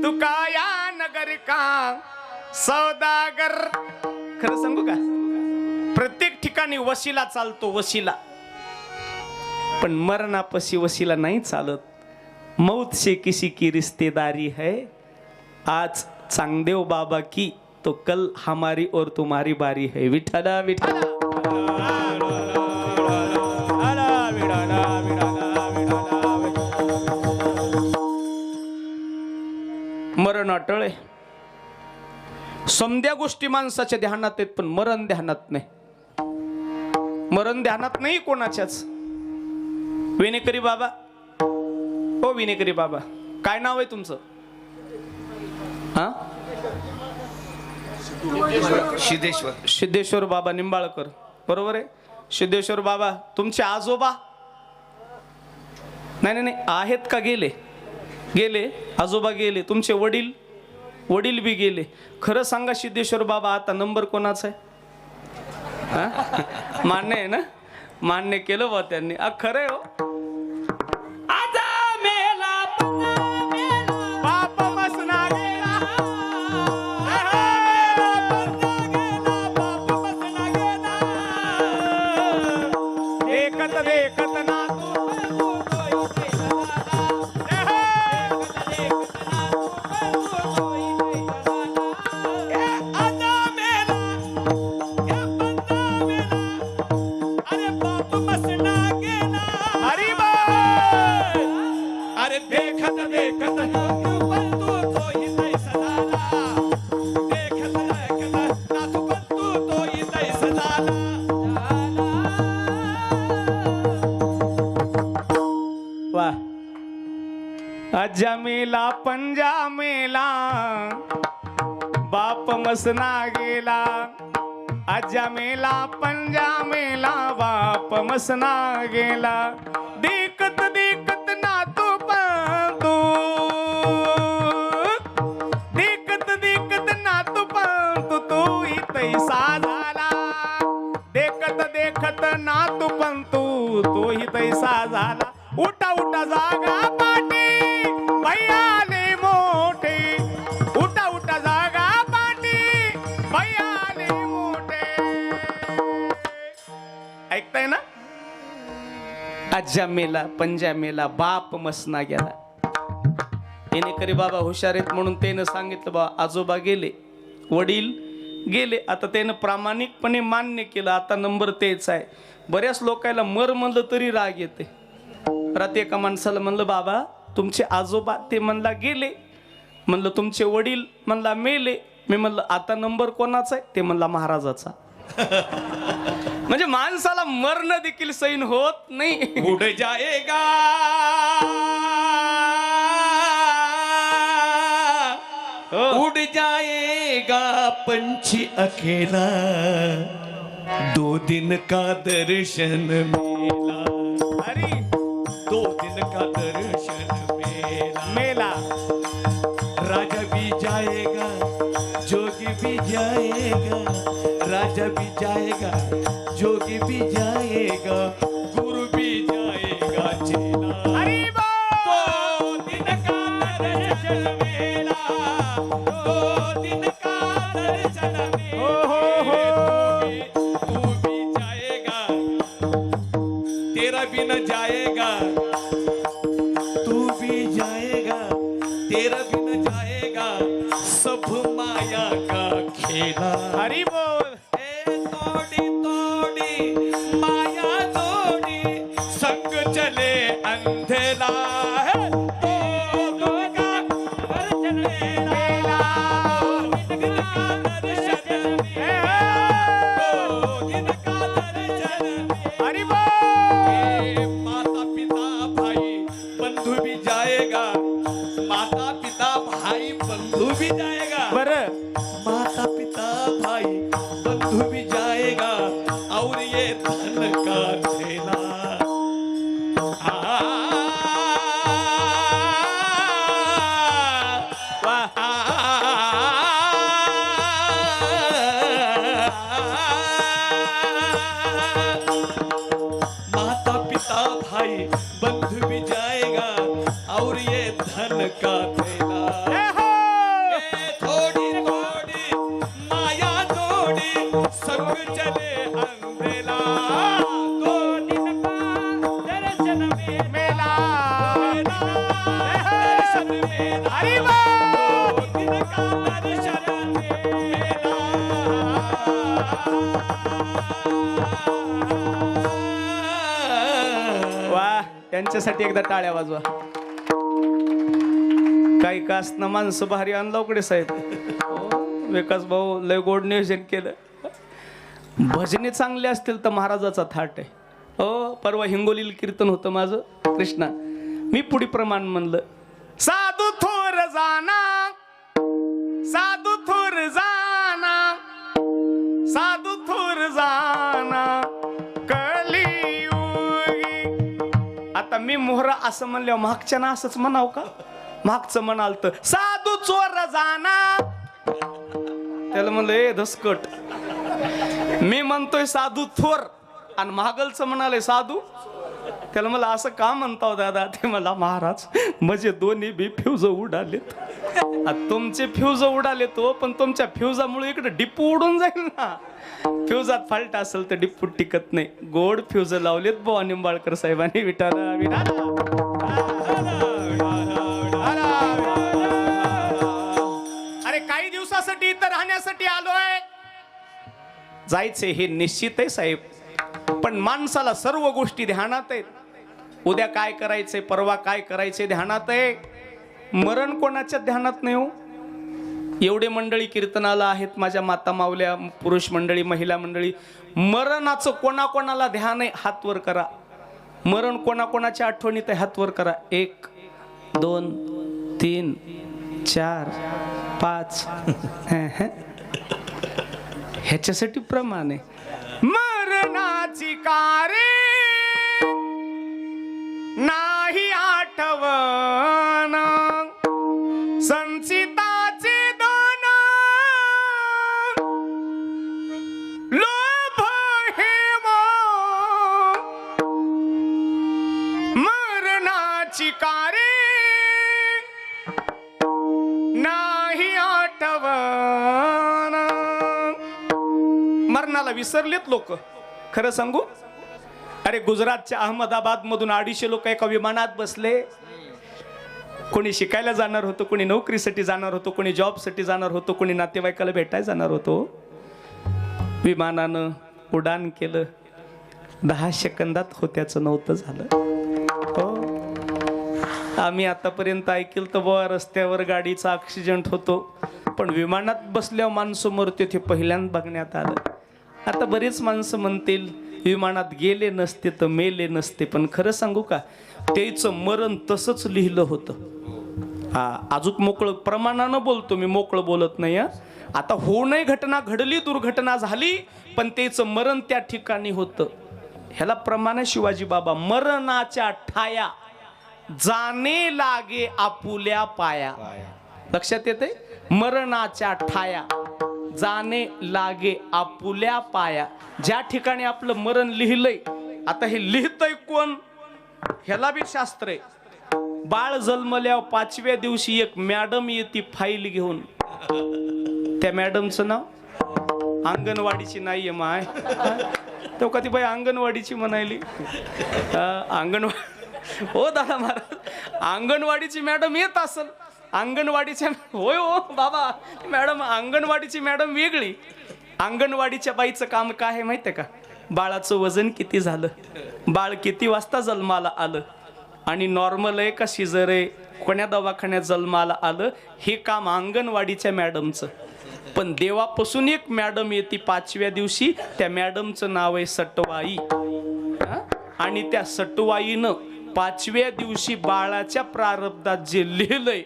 तू काया नगर का सौदागर. खरं सांगू का, प्रत्येक ठिकाणी वशिला चालतो, वशिला. पण मरणापशी वशिला नाही चालत. मौत से किसी की रिश्तेदारी है. आज चांगदेव बाबा की तो कल हमारी और तुम्हारी बारी है. विठला विठला. मरण अटळ आहे. समध्या गोष्टी माणसाच्या ध्यानात आहेत पण मरण ध्यानात नाही. मरण ध्यानात नाही कोणाच्याच. विनेकरी बाबा, हो विनेकरी बाबा, काय नाव आहे तुमचं? हा, सिद्धेश्वर. सिद्धेश्वर बाबा निंबाळकर, बरोबर आहे. सिद्धेश्वर बाबा तुमचे आजोबा? नाही नाही आहेत का? गेले? गेले आजोबा गेले. तुमचे वडील? वडील बी गेले. खरं सांगा सिद्धेश्वर बाबा, आता नंबर कोणाचा आहे? मान्य आहे ना? मान्य केलं बा त्यांनी. खरं आहे हो. बाप मसना गेला, देखत देखत ना आजा मेला पंजा मेला, बाप मसना गेला. आजा मेला पंजा मेला, बाप मसना गेला. देखत देखत ना तू पंतू, देखत देखत ना तू पंतू, तू ही तैसा झाला. देखत देखत ना तू पंतू, तू ही तैसा झाला. उठा उठा जागा पाटी, भैयाले मोठे. उठा उठा जागा पाटी, भैयाले मोठे. ऐकताय ना? आज्या मेला पंजा मेला, बाप मसना गेला. येणेकरी बाबा हुशार आहेत म्हणून त्यानं सांगितलं बा आजोबा गेले, वडील गेले. आता त्यानं प्रामाणिकपणे मान्य केलं. आता नंबर तेच आहे. बऱ्याच लोकांना मर म्हणलं तरी राग येते. रात्री एका माणसाला म्हणलं बाबा तुमचे आजोबा, ते म्हणला गेले. म्हणलं तुमचे वडील, म्हणला मेले. मी म्हणलं आता नंबर कोणाचा आहे? ते म्हणला महाराजाचा. म्हणजे माणसाला मरण देखील सैन होत नाही. उड जाएगा उड़ जाएगा पंछी अकेला, 2 दिन का दर्शन मेला. अरे 2 दिन का दर्शन जाएगा, राजा भी जाएगा, जोगी भी जाएगा, गुरु भी जाएगा, चेला। दो दिन का दर्शन मेला, दो दिन का दर्शन मेला। तू भी जाएगा, तेरा भी न जाएगा, तू भी जाएगा, तेरा भी न जाएगा, सब माया का खेला। हरी बोल। तोड़ी तोड़ी माया तोड़ी, संग चले अंधेला। दो का दर्शन मेला, दो दिन का दर्शन मेला, दो दिन का दर्शन हरी बोल। माता पिता भाई बंधु भी जाएगा, माता पिता भाई बंधु भी जाएगा, बरं माता पिता भाई बंधु भी जाएगा, और ये धन का थैला। वाह। माता पिता भाई बंधु भी जाएगा, और ये धन का थैला। थोड़ी थोड़ी माया थोड़ी, संग चले अंधेला। दो दिन का दर्शन मेला, दर्शन मेला। हरी बोल। दो दिन का दर्शन मेला। वाह, त्यांच्यासाठी एकदा टाळ्या वाजवा. काही कासना माणसं भारी आणला उकडे साहेब. विकास भाऊ लय गोड नियोजन केलं. भजने चांगले असतील तर महाराजाचा थाट आहे. हो, परवा हिंगोलीला कीर्तन होतं माझं कृष्णा. मी पुढी प्रमाण म्हणलं, साधू थोर जाना, साधू थोर जाना, साधू थोर जाना कलियुगी. आता मी मोहरा असं म्हणल्यावर मागच्या ना असंच म्हणाव का? मागचं म्हणाल तर साधू चोर जाना. त्याला म्हणलं ए धसकट. मी म्हणतोय साधू थोर आणि महागलचं म्हणाले साधू. त्याला मला असं का म्हणताव दादा? ते मला महाराज म्हणजे दोन्ही बी फ्यूज उडालेत. तुमचे फ्यूज उडाले तो, पण तुमच्या फ्यूजामुळे इकडे डिप्पू उडून जाईल ना. फ्यूजात फाल्ट असेल तर डिप्पू टिकत नाही. गोड फ्यूज लावलेत बुवा निंबाळकर साहेबांनी. विठाला विठाला. अरे काही दिवसासाठी इथं राहण्यासाठी आलोय. जायचे हे निश्चित आहे साहेब, पण माणसाला सर्व गोष्टी ध्यानात आहेत. उद्या काय करायचंय, परवा काय करायचंय ध्यानात आहे. मरण कोणाच्या ध्यानात नाही हो. एवढे मंडळी कीर्तनाला आहेत, माझ्या माता मावल्या, पुरुष मंडळी, महिला मंडळी. मरणाचं कोणाकोणाला ध्यान आहे हात वर करा. मरण कोणाकोणाच्या आठवणीत आहे हात वर करा. 1 2 3 4 5. ह्याच्यासाठी प्रमाण आहे. मरणाची कारे नाही आठवण, संचिताचे दोन लोभ हेम. मरणाची कारे नाही आठवण. मरणाला विसरलेत लोक. खरं सांगू, अरे गुजरातच्या अहमदाबाद मधून 250 लोक एका विमानात बसले. कोणी शिकायला जाणार होतो, कोणी नोकरीसाठी जाणार होतो, कोणी जॉबसाठी जाणार होतो, कोणी नातेवाईकाला भेटायला जाणार होतो. विमानानं उड्डाण केलं. 10 सेकंदात होत्याचं नव्हतं झालं. हो, आम्ही आतापर्यंत ऐकलं तर बुवा रस्त्यावर गाडीचा ॲक्सिडेंट होतो, पण विमानात बसल्यावर माणसं मरते ते पहिल्यांदा बघण्यात आलं. आता बरीच माणसं म्हणतील विमानात गेले नसते तर मेले नसते, पण खरं सांगू का, त्याचं मरण तसंच लिहिलं होतं. अजून मोकळं प्रमाणानं बोलतो मी, मोकळं बोलत नाही. आता होऊ नये घटना घडली, दुर्घटना झाली, पण त्याचं मरण त्या ठिकाणी होतं. ह्याला प्रमाण शिवाजी बाबा. मरणाच्या ठाया जाणे लागे आपुल्या पाया. लक्षात येते? मरणाच्या ठाया जाणे लागे आपुल्या पाया. ज्या ठिकाणी आपलं मरण लिहिलंय, आता हे लिहितय कोण? ह्याला बी शास्त्र आहे. बाळ जन्मल्यावर 5व्या दिवशी एक मॅडम येते फाईल घेऊन. त्या मॅडमचं नाव अंगणवाडीची नाहीये माय. तो कधी बाई अंगणवाडीची म्हणायली. अंगणवाडी हो दादा महाराज, अंगणवाडीची मॅडम येत असल. अंगणवाडीच्या होय हो बाबा मॅडम, अंगणवाडीची मॅडम वेगळी. अंगणवाडीच्या बाईचं काम काय आहे माहितीये का? बाळाचं वजन किती झालं, बाळ किती वाजता जन्माला आलं, आणि नॉर्मल आहे का सिझर आहे, कोण्या दवाखान्यात जन्माला आलं, हे काम अंगणवाडीच्या मॅडमचं. पण देवापासून एक मॅडम येते 5व्या दिवशी. त्या मॅडमचं नाव आहे सटवाई. आणि त्या सटवाईनं 5व्या दिवशी बाळाच्या प्रारब्धात जे लिहिलंय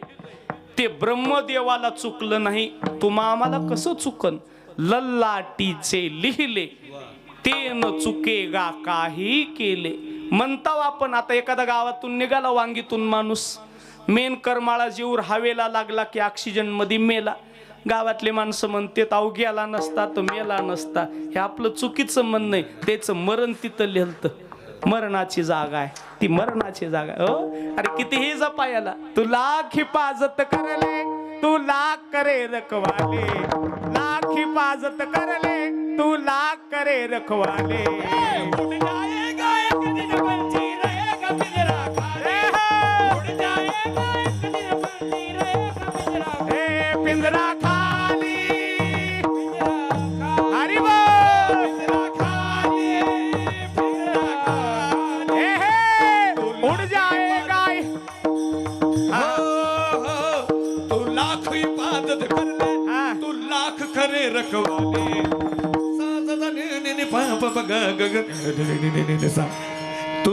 ते ब्रह्मदेवाला चुकलं नाही. तुम्हा आम्हाला कसं चुकन? लल्लाटीचे लिहिले ते न चुकेगा काही केले. म्हणताव आपण. आता एखाद्या गावातून निघाला वांगीतून माणूस, मेन करमाळा जीवर हवेला लागला की ऑक्सिजन मध्ये मेला. गावातले माणसं म्हणते ताव गेला नसता तर मेला नसता. हे आपलं चुकीचं म्हणणं आहे. त्याचं मरण तिथं लिहिलं. मरणाची जागा आहे ती, मरणाची जागा. हो अरे कितीही जपायला. तू लाख हिफाजत करले, तू लाख करे रखवाले, लाख हिफाजत करले, तू लाख करे रखवाले. उड़ जाएगा एक दिन पंछी रहेगा पिंजरा खाली. उड़ जाएगा एक दिन पंछी रहेगा पिंजरा खाली. पिंजरा खाली. हरि बोल. पिंजरा खाली, पिंजरा खाली. उड़ जाएगा. तू लाख इबादत कर ले, तू लाख करे रखवाले. तू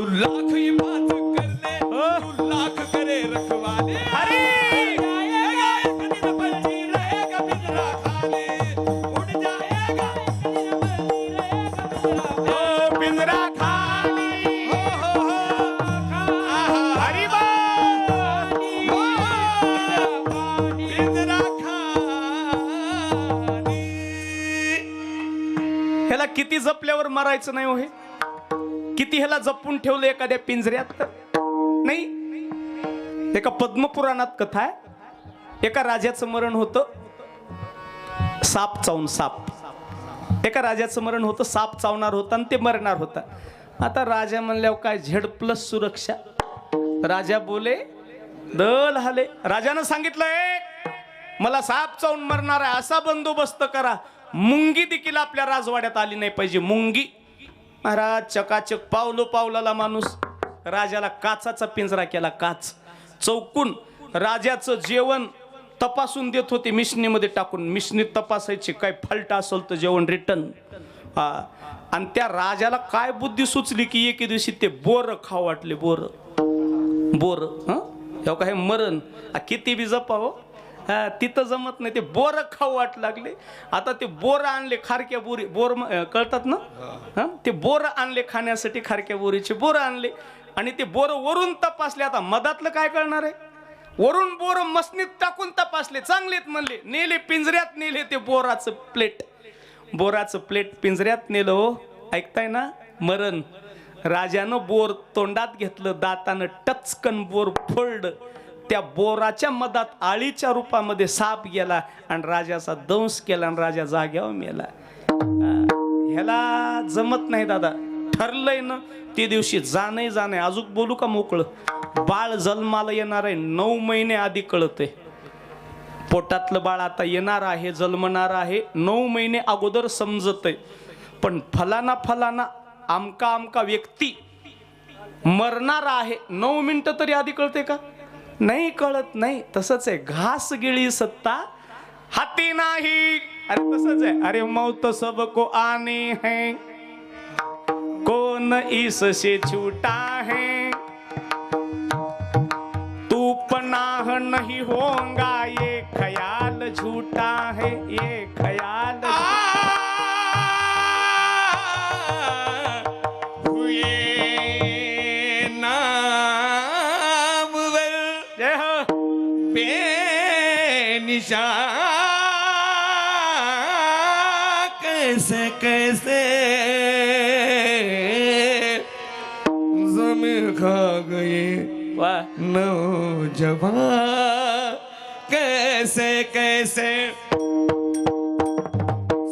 लाख इबादत कर ले, तू लाख करे रखवाले. हरी जाएगा एक दिन पंछी रहेगा पिंजरा खाली. उड़ जाएगा एक दिन पंछी रहेगा पिंजरा खाली. पिंजरा खाली. हरी पिंजरा खाली. ह्याला किती जपल्यावर मरायचं नाही हो? हे किती ह्याला जपून ठेवलं एखाद्या पिंजऱ्यात नाही. एका पद्मपुराणात कथा आहे. एका राजाचं मरण होतं साप चावून. साप एका राजाचं मरण होतं, साप चावणार होता आणि ते मरणार होता. आता राजा म्हणल्यावर काय झेड प्लस सुरक्षा. राजा बोले दल हाले. राजानं सांगितलंय मला साप चावून मरणार आहे, असा बंदोबस्त करा मुंगी देखील आपल्या राजवाड्यात आली नाही पाहिजे. मुंगी. महाराज चकाचक पावलो पावलाला माणूस. राजाला काचाचा पिंजरा केला. काच चौकून राजाचं जेवण तपासून देत होते मिशनीमध्ये टाकून. मिशनीत तपासायची, काय फाल्ट असेल तर जेवण रिटर्न. आणि त्या राजाला काय बुद्धी सुचली की एके दिवशी ते बोर खाऊ वाटले. बोर बोर हे काय मरण किती बी जपाव तिथं जमत नाही. ते बोर खाऊ वाट लागले. आता ते बोर आणले खारक्या बोरी. बोर कळतात ना? ते बोर आणले खाण्यासाठी. खारक्या बोरीचे बोर आणले आणि ते बोर वरून तपासले. आता मधातलं काय कळणार आहे? वरून बोर मसनीत टाकून तपासले, चांगलेत म्हणले. नेले पिंजऱ्यात, नेले ते बोराचं प्लेट. बोराचं प्लेट पिंजऱ्यात नेलं. हो ऐकताय ना? मरण. राजानं बोर तोंडात घेतलं, दातानं टचकन बोर फोडलं. त्या बोराच्या मधात आळीच्या रूपामध्ये साप गेला आणि राजाचा दंश केला आणि राजा जाग्यावर मेला. ह्याला जमत नाही दादा. ठरलंय ना ते दिवशी जाणे जाणे. अजून बोलू का मोकळं? बाळ जन्माला येणार आहे 9 महिने आधी कळतंय. पोटातलं बाळ आता येणार आहे, जन्मणार आहे, 9 महिने अगोदर समजतंय. पण फलाना फलाना आमका आमका व्यक्ती मरणार आहे 9 मिनिटं तरी आधी कळते का? नाही कळत नाही. तसंच आहे. घास गिळी सत्ता हाती नाही. अरे तसंच आहे. अरे मौत सबको आने हैं, कौन इससे छूटा है, तू पनाह नहीं होगा, ये ख्याल झूठा है, ये ख्याल खा गए वाह नौजवान कैसे कैसे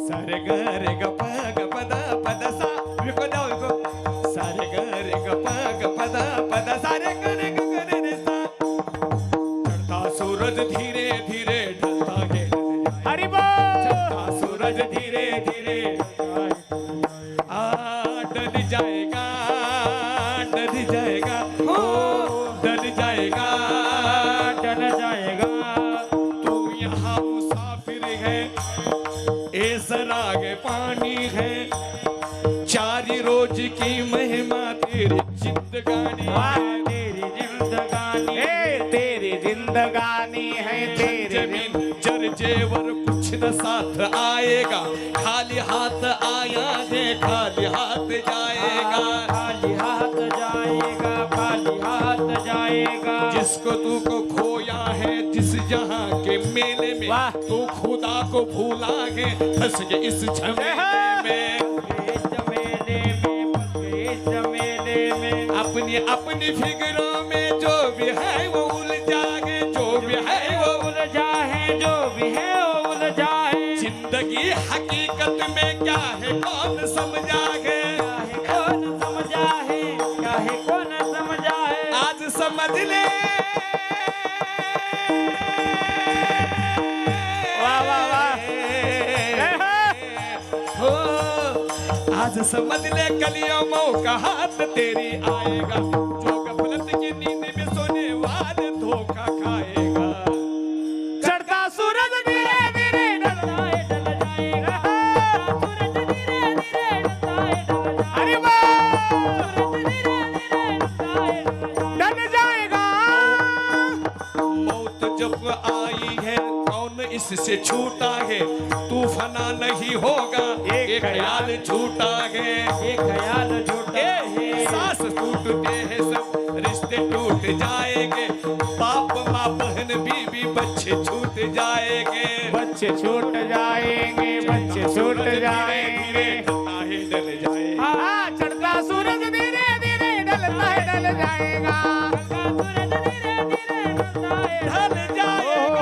सारे ग रे ग प द सा विको जाओ विको सारे ग रे ग प द सारे ग रे रे सा चढ़ता सूरज धीरे धीरे ढलता गे हरि बोल चढ़ता सूरज धीरे धीरे डल जाएगा हो डल जाएगा तू यहाँ मुसाफिर है ए सराग पानी है चारी रोज की महिमा तेरी जिंदगानी तेरी जिंदगानी है तेरी जमीन जर जेवर कुछ न साथ आएगा खाली हाथ आया है खाली हाथ जाएगा जिसको तू को खोया है जिस जहां के मेले में वाह। तू खुदा को भूला है फंस के इस झमेले में अपनी अपनी फिक्रों में जो भी है वो उलझा है जो भी है वो जिंदगी हकीकत में क्या है कौन समझा है आज समझ ले वाह वाह वाह हो आज समझ ले कलियों मौका हाथ तेरी आएगा जो गफलत की नींद में सोने वाले धोखा खाएगा चढ़ता सूरज धीरे धीरे हरि बोल डल जाएगा मौत जब आई है कौन इससे छूटा है तू फना नहीं होगा एक ख्याल झूठा है सास टूटते हैं सब रिश्ते टूट जाएंगे बाप माँ बहन बीवी बच्चे छूट जाएंगे बच्चे छूट जाएंगे धीरे डल जाएगा हाँ, चढ़ता सूरज धीरे धीरे डलता है डल जाएगा ढल जाएगा ढल जाएगा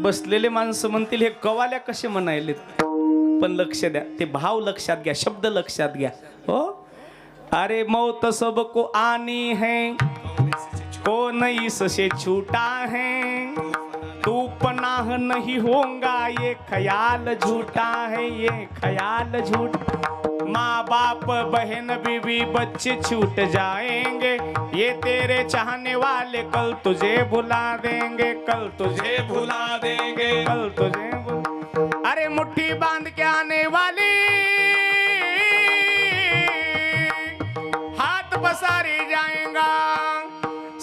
बसलेले माणसं म्हणतील हे कवाल्या कसे म्हणायलेत पण लक्ष द्या ते भाव लक्षात घ्या शब्द लक्षात घ्या हो अरे मौत सबको आनी है कौन इससे छूटा है तू पनाह नहीं होगा ये ख्याल झूठा है ये ख्याल झूठ माँ बाप बहन बीवी बच्चे छूट जाएंगे ये तेरे चाहने वाले कल तुझे भुला देंगे कल तुझे भुला देंगे कल तुझे अरे मुट्ठी बांध के आने वाली हाथ पसारे जाएगा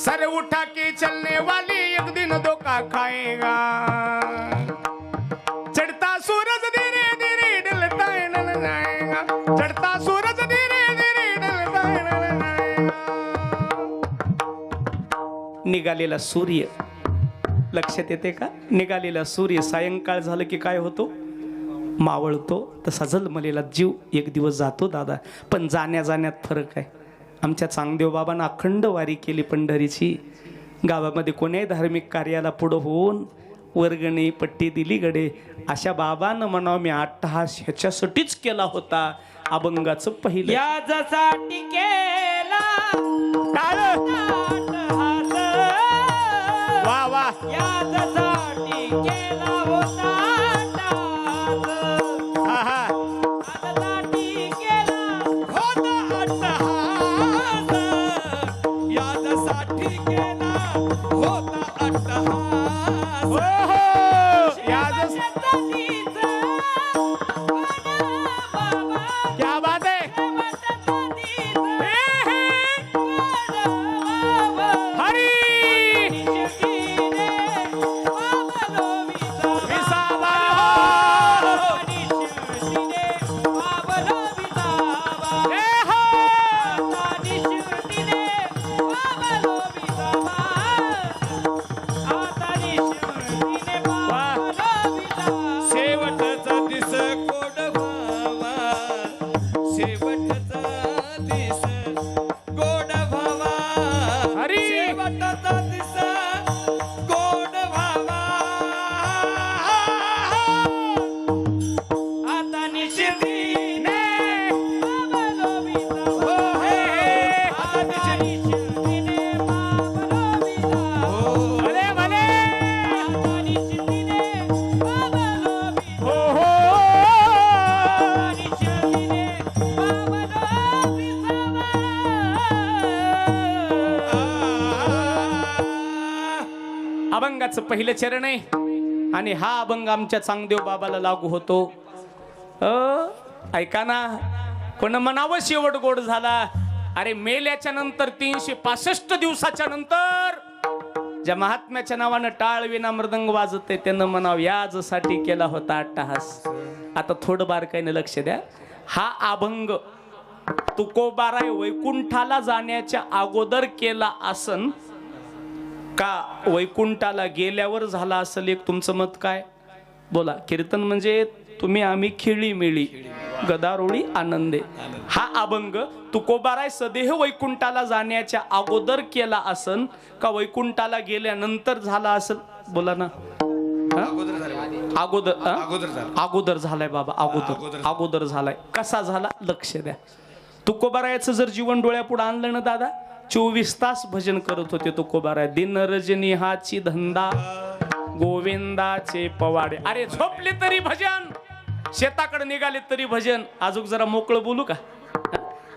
सर उठा के चलने वाली एक दिन धोखा खाएगा चढ़ता सूरज धीरे धीरे ढलता है ढल जाएगा चढ़ता सूरज धीरे धीरे ढलता है ढल जाएगा निघालेला सूर्य लक्षात येते का निघालेला सूर्य सायंकाळ झालं की काय होतो मावळतो तसा जन्मलेला जीव एक दिवस जातो दादा पण जाण्या जाण्यात फरक आहे आमच्या चांगदेव बाबांना अखंड वारी केली पंढरीची गावामध्ये कोण्याही धार्मिक कार्याला पुढं होऊन वर्गणी पट्टी दिली गडे अशा बाबांना म्हणावं मी अट्टहास ह्याच्यासाठीच केला होता अभंगाचं पहिलं यासाठी केला वा वा यासाठी केला होता हा हा यासाठी केला होता अट्टहास यासाठी केला होता अट्टहास हो हो याद क्या बात है हरी अभंगाचं पहिलं चरण आहे आणि हा अभंग आमच्या चांगदेव बाबाला लागू होतो. ऐका ना, कोण म्हणावं शेवट गोड झाला. अरे मेल्याच्या नंतर 365 दिवसाच्या नंतर ज्या महात्म्याच्या नावानं टाळ विना मृदंग वाजते त्यानं म्हणावं याजसाठी केला होता अट्टहास. आता थोडं बारकाईनं लक्ष द्या. हा अभंग तुकोबाराय वैकुंठाला जाण्याच्या अगोदर केला असन का वैकुंठाला गेल्यावर झाला असेल, एक तुमचं मत काय? बोला. कीर्तन म्हणजे तुम्ही आम्ही खेळी मिळी गदारोळी आनंदे. हा अभंग तुकोबाराय सदेह वैकुंठाला जाण्याच्या अगोदर केला असन का वैकुंठाला गेल्यानंतर झाला असेल? बोला ना. अगोदर झालाय बाबा. अगोदर झालाय. कसा झाला लक्ष द्या. तुकोबारायचं जर जीवन डोळ्यापुढे आणलं ना दादा, 24 तास भजन करत होते तुकोबाराय. दिन रजनी हाची धंदा गोविंदाचे पवाडे. अरे झोपले तरी भजन, शेताकडे निघाले तरी भजन. अजून जरा मोकळं बोलू का?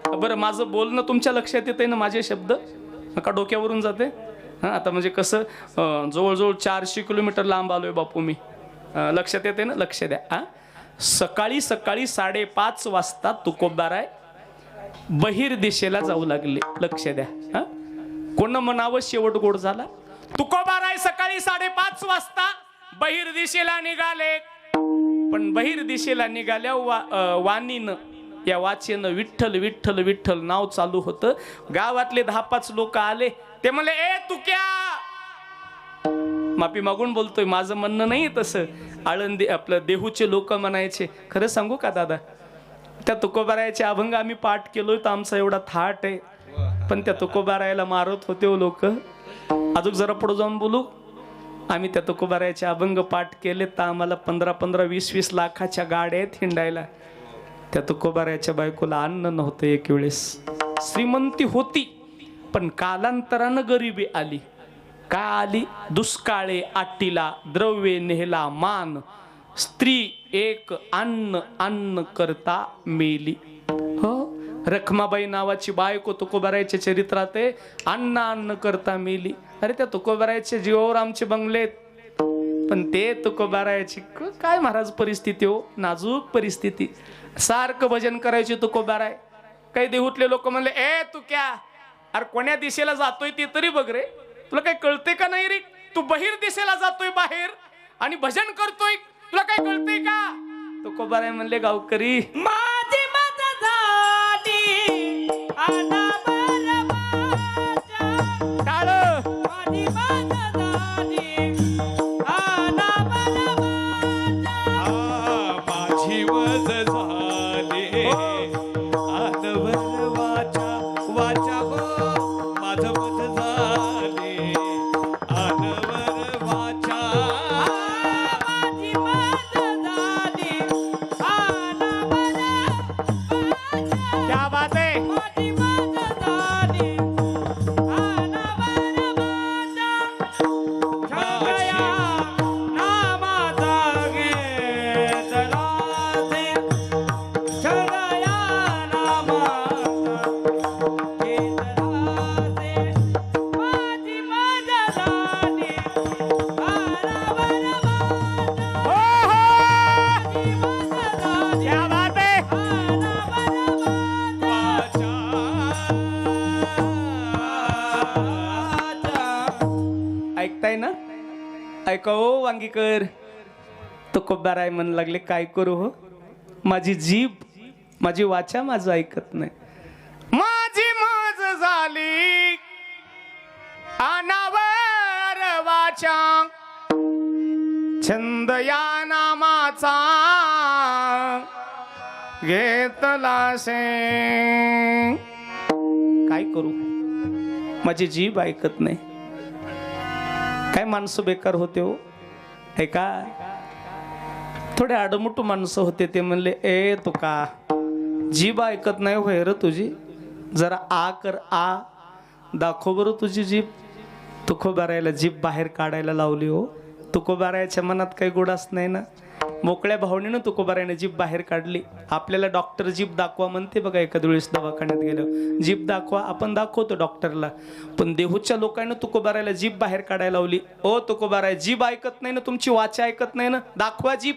बरं, माझं बोलणं तुमच्या लक्षात येते ना? माझे शब्द का डोक्यावरून जाते? आता म्हणजे कसं जवळजवळ 400 किलोमीटर लांब आलोय बापू मी. लक्षात येते ना? लक्ष द्या. सकाळी 5:30 वाजता तुकोबाराय बहिर दिशेला जाऊ लागले. लक्ष द्या. कोण म्हणावं शेवट गोड झाला. तुकोबाराय सकाळी 5:30 वाजता बहिर दिशेला निघाले. पण बहिर दिशेला निघाल्या वाणीनं, या वाचेनं विठ्ठल विठ्ठल विठ्ठल नाव चालू होतं. गावातले 10-5 लोक आले. ते म्हणले, ए तुक्या. माफी मागून बोलतोय, माझं म्हणणं नाही तसं. आळंदी आपलं देहूचे लोक म्हणायचे. खरं सांगू का दादा, त्या तुकोबारायचे अभंग आम्ही पाठ केलोय तर आमचा एवढा थाट आहे. पण त्या तुकोबारायला मारत होते लोक. अजून जरा पुढे जाऊन बोलू. आम्ही त्या तुकोबारायचे अभंग पाठ केले तर आम्हाला 15-15, 20-20 लाखाच्या गाड्या आहेत हिंडायला. त्या तुकोबारायच्या बायकोला अन्न नव्हतं. एक वेळेस श्रीमंती होती पण कालांतरानं गरिबी आली. का आली? दुष्काळे आटीला द्रव्ये नेहला मान, स्त्री एक अन्न अन्न करता मेली. हो, रखमाबाई नावाची बायको तुकोबारायच्या चरित्रात आहे. अन्न अन्न करता मेली. अरे त्या तुकोबारायच्या जीवावर आमचे बंगलेत. पण ते तुकोबारायची काय महाराज परिस्थिती हो, नाजूक परिस्थिती. सारखं भजन करायचे तुकोबाराय. काही देहूतले लोक म्हणले, ए तू क्या, अरे कोण्या दिशेला जातोय ते तरी बघ रे, तुला काही कळते का नाही रे? तू बहिर दिशेला जातोय बाहेर आणि भजन करतोय, तुला काय कळतंय का? तुकोबाराय म्हणले, गावकरी माझी मत झाली अनावर माझ्या. टाळ. माझी मत झाली अनावर माझ्या. माझी वज झाले आदवर वाचा गो. माझं वज झाले आदवर वाचा. माझी मत झाली अनावर माझ्या. क्या बात आहे. माझी मत झाली अनावर माझ्या. छंदया नामाचा घेतला से. छंदया नामाचा घेतला से. माझी मत झाली अनावर माझ्या. हो हो, माझी मत झाली क्या बात आहे. ऐकताय ना? ऐका हो वांगीकर. तुकोबाराय म्हण लागले, काय करू हो, माझी जीभ माझी वाचा माझं ऐकत नाही. माझी मज झाली अनावर वाचा, छंद या नामाचा घेतला से. काय करू, माझी जीभ ऐकत नाही. काय माणसं बेकार होते हो. हे का थोडे आडमुटू माणसं होते. ते म्हणले, ए तुका जीभ ऐकत नाही होय र तुझी, जरा आ कर, आ दाखव बरं तुझी जीभ. तुकोबारायला जीभ बाहेर काढायला लावली हो. तुकोबारायच्या मनात काही गोडाच नाही ना. मोकळ्या भावनेनं तुकोबारायनं जीभ बाहेर काढली. आपल्याला डॉक्टर जीभ दाखवा म्हणते बघा, एखाद्या वेळेस दवाखान्यात गेलं जीभ दाखवा, आपण दाखवतो डॉक्टरला. पण देहूच्या लोकांना तुकोबारायला जीभ बाहेर काढायला लावली. ओ तुकोबाराय, जीभ ऐकत नाही ना तुमची, वाचा ऐकत नाही ना, दाखवा जीभ.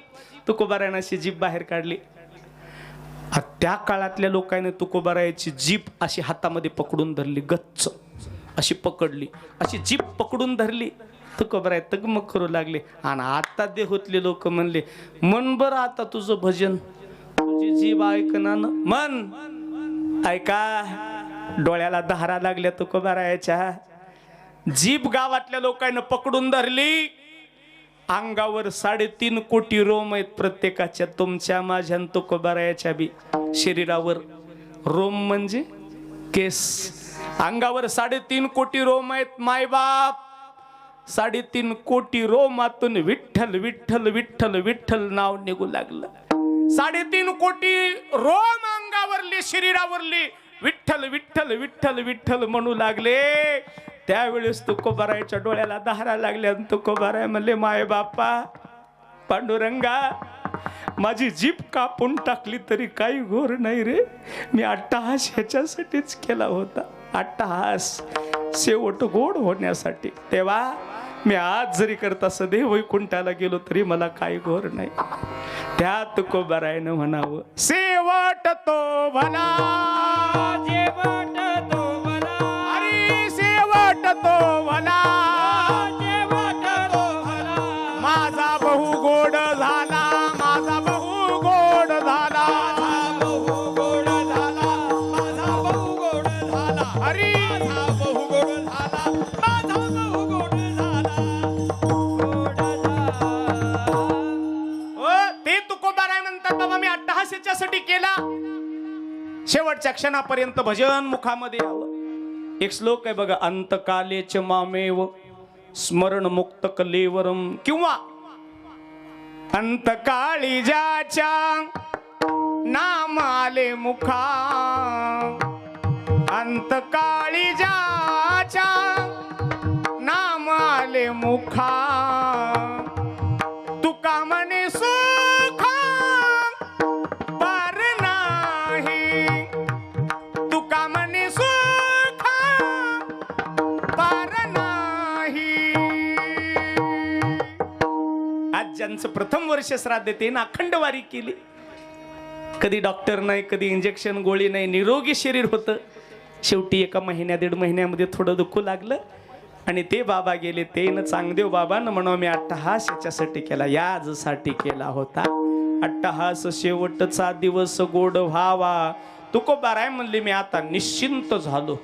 तुकोबारायनं अशी जीभ बाहेर काढली. त्या काळातल्या लोकांनी तुकोबारायची जीभ अशी हातामध्ये पकडून धरली, गच्च अशी पकडली, अशी जीभ पकडून धरली. तुकोबाराय तगमग करू लागले. आणि आता देहूतले लोक म्हणले, मन बरं आता तुझं भजन, तुझी जीभ ऐकना ना, मन ऐका. डोळ्याला धारा लागल्या तुकोबारायच्या. जीभ गावातल्या लोकांनी पकडून धरली. अंगावर 3.5 कोटी रोम आहेत प्रत्येकाच्या, तुमच्या माझ्या तुकोबारायच्या बी शरीरावर. रोम म्हणजे केस. अंगावर 3.5 कोटी रोम आहेत मायबाप. 3.5 कोटी रोमातून विठ्ठल विठ्ठल विठ्ठल विठ्ठल नाव निघू लागलं. 3.5 कोटी रोम अंगावरली शरीरावरली विठ्ठल विठ्ठल विठ्ठल विठ्ठल म्हणू लागले. त्यावेळेस तुकोबारायच्या डोळ्याला धारा लागल्या. तुकोबाराय म्हणले, माय बापा पांडुरंगा, माझी जीभ कापून टाकली तरी काही घोर नाही रे. मी अट्टहास ह्याच्यासाठीच केला होता, अट्टहास शेवट गोड होण्यासाठी. तेव्हा मी आज जरी करता सदैव वैकुंठाला गेलो तरी मला काही घोर नाही. त्या तुकोबारायनं म्हणावं, शेवट तो भला, जेवट तो भला, अरे शेवट तो भला, जेवट तो भला, माझा बहु गोड झाला, माझा बहु गोड झाला, बहु गोड झाला, माझा बहु गोड झाला, अरे माझा बहु गोड झाला, माझा बहु गोड झाला, गोड झाला. ते तुकोबाराय म्हणतात, बाबा मी अट्टहास याच्यासाठी केला, शेवटच्या क्षणापर्यंत भजन मुखामध्ये यावं. एक श्लोक आहे बघा, अंतकालेच मामेव स्मरण मुक्त कलेवरम, किंवा अंतकाळी ज्याच्या नाम आले मुखा, अंतकाळी ज्याच्या नाम आले मुखा, तुका म्हणे सुख पार नाही, तुका म्हणे सुख पार नाही. आज ज्यांचं प्रथम वर्ष श्राद्ध ते ना अखंड वारी केली, कधी डॉक्टर नाही, कधी इंजेक्शन गोळी नाही, निरोगी शरीर होतं. शेवटी एका महिन्या 1.5 महिन्यामध्ये थोडं दुखू लागलं आणि ते बाबा गेले. ते न चांगदेव बाबांना म्हणून मी अट्टहास याच्यासाठी केला, याजसाठी केला होता. अट्टहास शेवटचा दिवस गोड व्हावा. तुकोबाराय म्हणले, मी आता निश्चिंत झालो.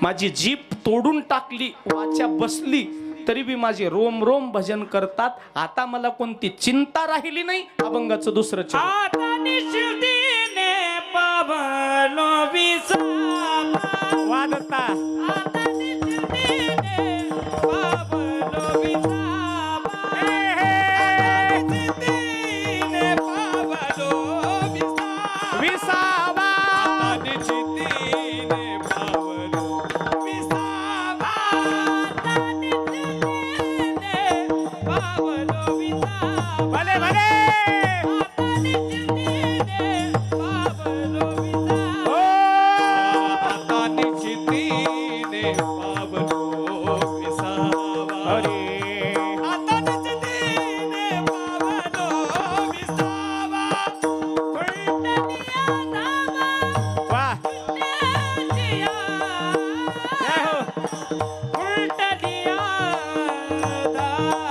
माझी जीभ तोडून टाकली, वाचा बसली तरी बी माझे रोम रोम भजन करतात. आता मला कोणती चिंता राहिली नाही. अभंगाचं दुसरं चरण. आता निश्चितीने पावलो विसावा, वादता आता निश्चितीने पावलो विसावा, हे निश्चितीने पावलो विसावा, विसावा निश्चितीने पावलो विसावा, आता निश्चितीने पावलो विसावा, भले भले आता निश्चितीने पावलो विसावा. ओ आता निश्चितीने पावलो विसावा, अरे आता निश्चितीने पावलो विसावा, फुलटनिया धावा, वा फुलटनिया, जय हो. फुलटनिया धावा.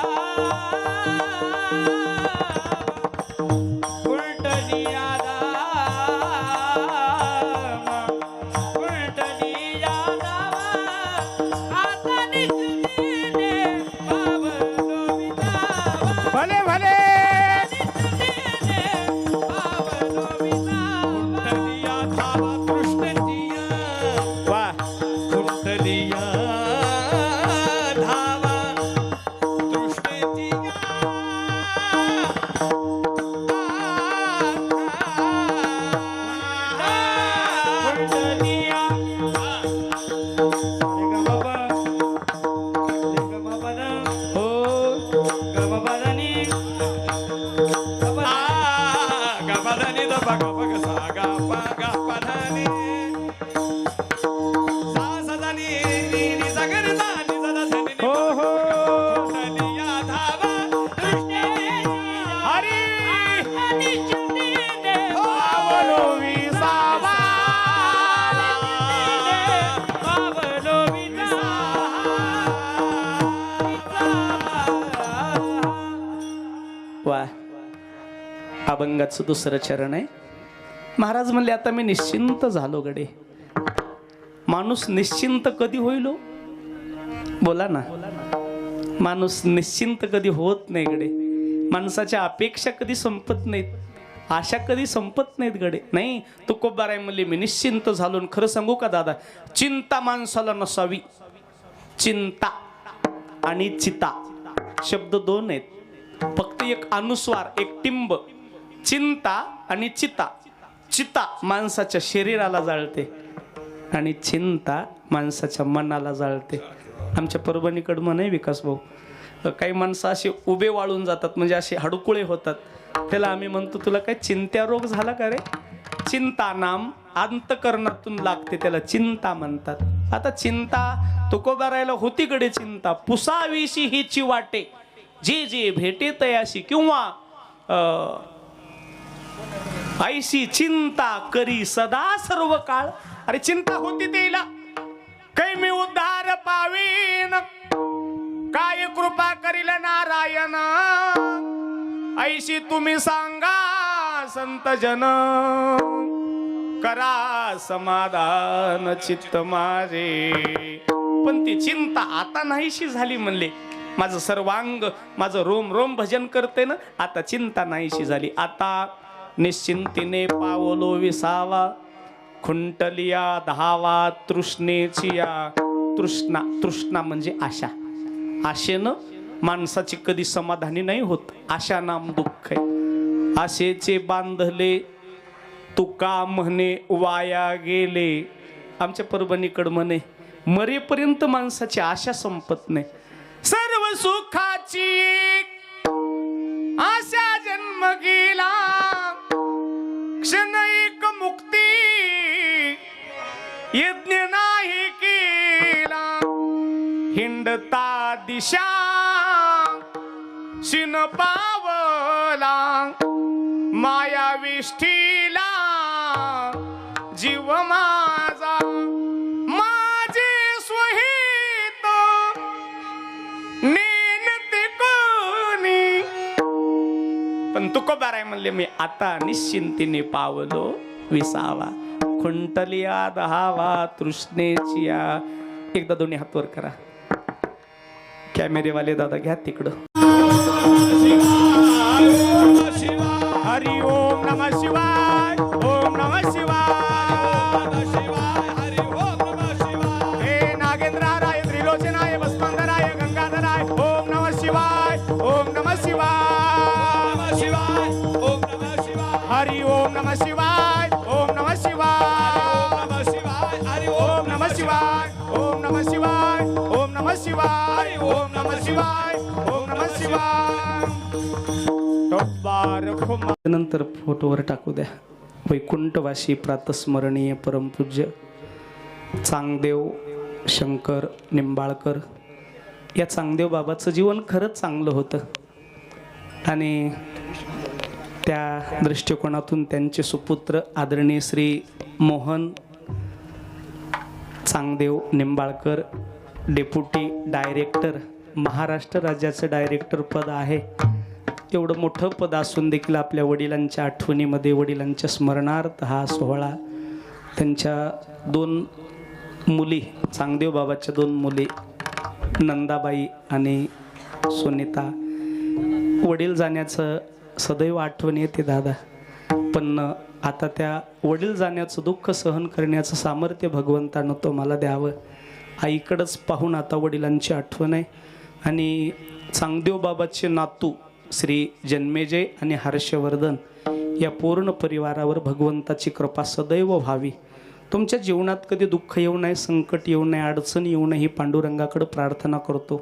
बघ बघ सा गा पा गा पा धा नी सा सा धा नी नी नी सा ग रे सा नी सा धा धा नी हो हो कुंडलिया धावा हरी आणि चिंतीने पावलो विसावा पावलो वा अभंगाचं दुसरं चरण आहे. महाराज म्हणले आता मी निश्चिंत झालो गडे. माणूस निश्चिंत कधी होईल हो? बोला ना. माणूस निश्चिंत कधी होत नाही गडे. माणसाच्या अपेक्षा कधी संपत नाहीत, आशा कधी संपत नाहीत गडे. नाही तुकोबाराय म्हणले मी निश्चिंत झालो. आणि खरं सांगू का दादा, चिंता माणसाला नसावी. चिंता आणि चिता शब्द दोन आहेत, फक्त एक अनुस्वार एक टिंब. चिंता आणि चिता. चिता माणसाच्या शरीराला जाळते आणि चिंता माणसाच्या मनाला जाळते. आमच्या परभणीकडं म्हणे विकास भाऊ, काही माणसं असे उभे वाळून जातात, म्हणजे असे हडकुळे होतात. त्याला आम्ही म्हणतो तुला काय चिंत्या रोग झाला का रे? चिंता नाम अंतकरणातून लागते, त्याला चिंता म्हणतात. आता चिंता तुकोबारायला होती कडे चिंता. पुसावीशी हिची वाटे जे जे भेटे तयाशी, किंवा ऐशी चिंता करी सदा सर्व काळ. अरे चिंता होती तिला, काही मी उद्धार पावीन, काय कृपा करील नारायण. ऐशी तुम्ही सांगा संत जन, करा समाधान चित्त माझे. पण ती चिंता आता नाहीशी झाली म्हणले. माझं सर्वांग माझं रोम रोम भजन करते ना, आता चिंता नाहीशी झाली. आता निश्चिंतीने पावलो विसावा, खुंटलिया धावा तृष्णेची या. तृष्णा, तृष्णा म्हणजे आशा. आशेनं माणसाची कधी समाधानी नाही होत. आशा नाम दुःख आहे. आशेचे बांधले तुका म्हणे वाया गेले. आमच्या परभणीकडं म्हणे मरेपर्यंत माणसाची आशा संपत नाही. सर्व सुखाची आशा जन्म गेला, क्षण एक मुक्ती यज्ञ नाही केला. हिंडता दिशा शिन पावला, माया विष्ठीला जीव माझा. माझे स्वहित नेनते कोणी. पण तुकोबाराय म्हणले मी आता निश्चिंतीने पावलो विसावा, खुंटलिया दहावा तृष्णेची या. एकदा दोन्ही हात वर करा. कॅमेरेवाले दादा घ्या तिकडं. हरि ओम नमः शिवाय. ओम नमः शिवाय. हरि ओम नमः शिवाय. हे नागेंद्राराय त्रिलोचनाय वस्पंदराय गंगाधराय. ओम नमः शिवाय. ओम नमः शिवाय. नमः शिवाय. ओम नमः शिवाय. हरि ओम नमः शिवाय. ओम नमः शिवाय. नमः शिवाय. हरि ओम नमः शिवाय. ओम नमः शिवाय. ओम नमः शिवाय. ओम नमः शिवाय. ओम नमः शिवाय. नंतर फोटोवर टाकू द्या. वैकुंठवासी प्रातस्मरणीय परमपूज्य चांगदेव शंकर निंबाळकर. या चांगदेव बाबाचं जीवन खरंच चांगलं होतं आणि त्या दृष्टिकोनातून त्यांचे सुपुत्र आदरणीय श्री मोहन चांगदेव निंबाळकर डेप्युटी डायरेक्टर, महाराष्ट्र राज्याचं डायरेक्टर पद आहे. एवढं मोठं पद असून देखील आपल्या वडिलांच्या आठवणीमध्ये, वडिलांच्या स्मरणार्थ हा सोहळा. त्यांच्या दोन मुली, चांगदेव बाबाच्या दोन मुली नंदाबाई आणि सुनीता. वडील जाण्याचं सदैव आठवण येते दादा, पण आता त्या वडील जाण्याचं दुःख सहन करण्याचं सामर्थ्य भगवंतानं तो मला द्यावं. आईकडंच पाहून आता वडिलांची आठवण आहे. आणि चांगदेव बाबाचे नातू श्री जन्मेजय आणि हर्षवर्धन या पूर्ण परिवारावर भगवंताची कृपा सदैव व्हावी. तुमच्या जीवनात कधी दुःख येऊ नये, संकट येऊ नये, अडचण येऊ नये ही पांडुरंगाकडे प्रार्थना करतो.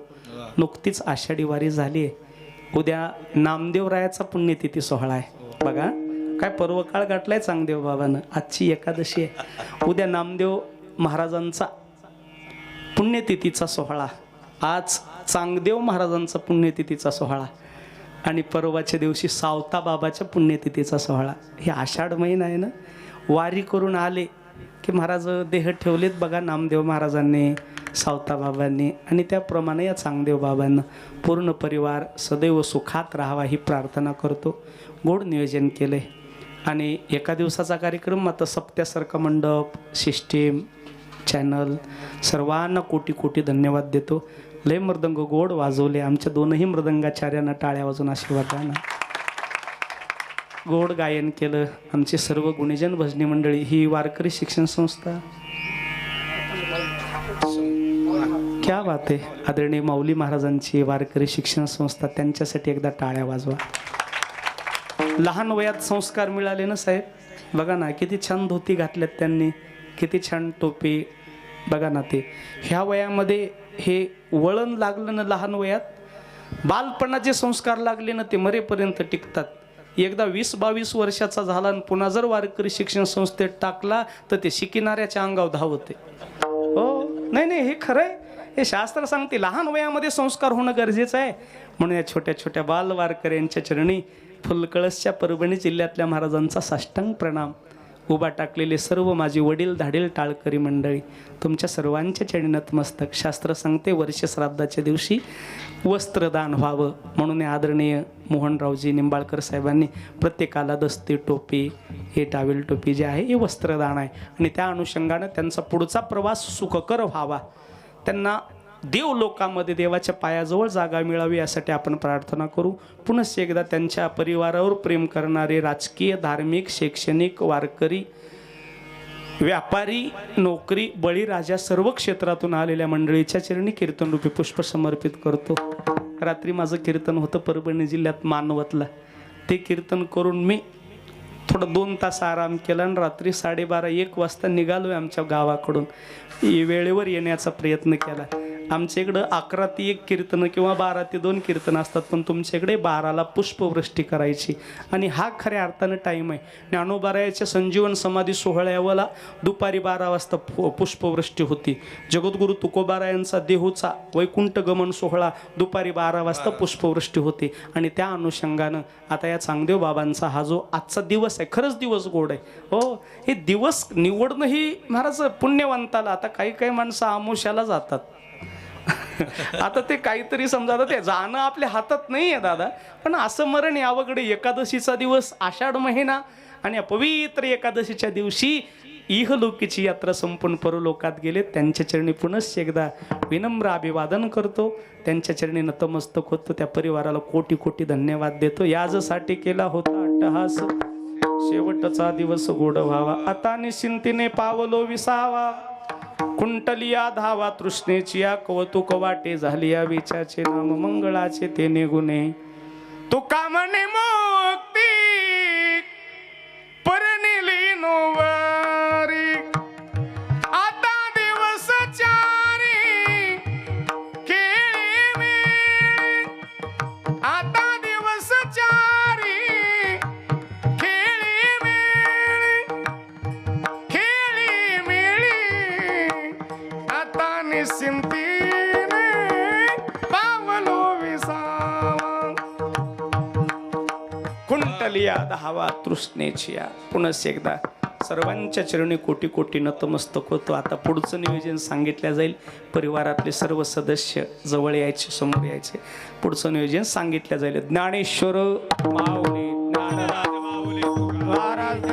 नुकतीच आषाढी वारी झाली आहे. उद्या नामदेवरायाचा पुण्यतिथी सोहळा आहे. बघा काय पर्व काळ गाठलाय चांगदेव बाबानं. आजची एकादशी आहे, उद्या नामदेव महाराजांचा पुण्यतिथीचा सोहळा, आज चांगदेव महाराजांचा पुण्यतिथीचा सोहळा आणि परवाच्या दिवशी सावता बाबाच्या पुण्यतिथीचा सोहळा. हे आषाढ महिना आहे ना, वारी करून आले की महाराज देह ठेवलेत बघा नामदेव महाराजांनी, सावता बाबांनी, आणि त्याप्रमाणे या चांगदेव बाबांना पूर्ण परिवार सदैव सुखात राहावा ही प्रार्थना करतो. गोड नियोजन केलं आहे आणि एका दिवसाचा कार्यक्रम, आता सप्त्यासारखा मंडप, सिस्टीम, चॅनल, सर्वांना कोटी कोटी धन्यवाद देतो. लय मृदंग गोड वाजवले, आमच्या दोनही मृदंगाचार्यांना टाळ्या वाजून आशीर्वाद द्या ना. गोड गायन केलं आमचे सर्व गुणीजन भजनी मंडळी. ही वारकरी शिक्षण संस्था क्या बात आहे. आदरणीय माऊली महाराजांची वारकरी शिक्षण संस्था, त्यांच्यासाठी एकदा टाळ्या वाजवा. लहान वयात संस्कार मिळाले ना साहेब, बघा ना किती छान धोती घातल्यात त्यांनी, किती छान टोपी, बघा ना ते ह्या वयामध्ये हे वळण लागलं ना, लहान वयात बालपणाचे संस्कार लागले ना ते मरेपर्यंत टिकतात. एकदा 20-22 वर्षाचा झाला आणि पुन्हा जर वारकरी शिक्षण संस्थेत टाकला तर ते शिकणाऱ्याच्या अंगावर धावते. हो, नाही हे खरं आहे, हे शास्त्र सांगते लहान वयामध्ये संस्कार होणं गरजेचं आहे. म्हणून या छोट्या छोट्या बाल वारकऱ्यांच्या चरणी फुलकळसच्या परभणी जिल्ह्यातल्या महाराजांचा साष्टांग प्रणाम. उभा टाकलेले सर्व माझी वडील धाडील टाळकरी मंडळी, तुमच्या सर्वांच्या चरणी नतमस्तक. शास्त्र सांगते वर्ष श्राद्धाच्या दिवशी वस्त्रदान व्हावं, म्हणून आदरणीय मोहनरावजी निंबाळकर साहेबांनी प्रत्येकाला दस्ती टोपी, हे टावेल टोपी जे आहे हे वस्त्रदान आहे आणि त्या अनुषंगानं त्यांचा पुढचा प्रवास सुखकर व्हावा, त्यांना देव लोकांमध्ये देवाच्या पायाजवळ जागा मिळावी यासाठी आपण प्रार्थना करू. पुनश्च एकदा त्यांच्या परिवारावर प्रेम करणारे राजकीय, धार्मिक, शैक्षणिक, वारकरी, व्यापारी, नोकरी, बळीराजा सर्व क्षेत्रातून आलेल्या मंडळीच्या चरणी कीर्तनरूपी पुष्प समर्पित करतो. रात्री माझं कीर्तन होतं परभणी जिल्ह्यात मानवतला. ते कीर्तन करून मी थोडं 2 तास आराम केला आणि रात्री 12:30-1 वाजता निघालो आहे आमच्या गावाकडून. वेळेवर येण्याचा प्रयत्न केला. आमच्या इकडं 11 ते 1 कीर्तन किंवा 12 ते 2 कीर्तन असतात, पण तुमच्या इकडे 12ला पुष्पवृष्टी करायची आणि हा खऱ्या अर्थानं टाईम आहे. ज्ञानोबारायाच्या संजीवन समाधी सोहळ्याला दुपारी 12 वाजता पुष्पवृष्टी होती. जगद्गुरू तुकोबारायांचा देहूचा वैकुंठ गमन सोहळा दुपारी 12 वाजता पुष्पवृष्टी होती आणि त्या अनुषंगानं आता या चांगदेव बाबांचा हा जो आजचा दिवस आहे, खरंच दिवस गोड आहे. हो, हे दिवस निवडणं ही महाराज पुण्यवंताला. आता काही माणसं आमुष्याला जातात, आता ते काहीतरी समजा, ते जाणं आपल्या हातात नाही आहे दादा, पण असं मरण यावकडे एकादशीचा दिवस, आषाढ महिना आणि या पवित्र एकादशीच्या दिवशी इहलोकीची यात्रा संपून परलोकात गेले. त्यांच्या चरणी पुनश्च एकदा विनम्र अभिवादन करतो, त्यांच्या चरणी नतमस्तक होतो. त्या परिवाराला कोटी कोटी धन्यवाद देतो. याजसाठी केला होता अट्टहास, शेवटचा दिवस गोड व्हावा. आता निश्चिंतीने पावलो विसावा, कुंटलिया धावा तृष्णेची या कौतुक वाटे झाली या विचाचे नाम मंगळाचे ते निगुणे. तू कामने मुक्ती परनिली नोवारी, आता दिवस चारी केळी मेळी, आता दिवस चारी केळी मेळी, केळी मेळी, आता निश्चिंतीने पावलो विसावा. कुंटलिया धावा तृष्णेची या. पुनश्च एकदा सर्वांच्या चरणी कोटी कोटी नतमस्तक होतो. आता पुढचं नियोजन सांगितलं जाईल. परिवारातले सर्व सदस्य जवळ यायचे, समोर यायचे. पुढचं नियोजन सांगितलं जाईल. ज्ञानेश्वर माऊली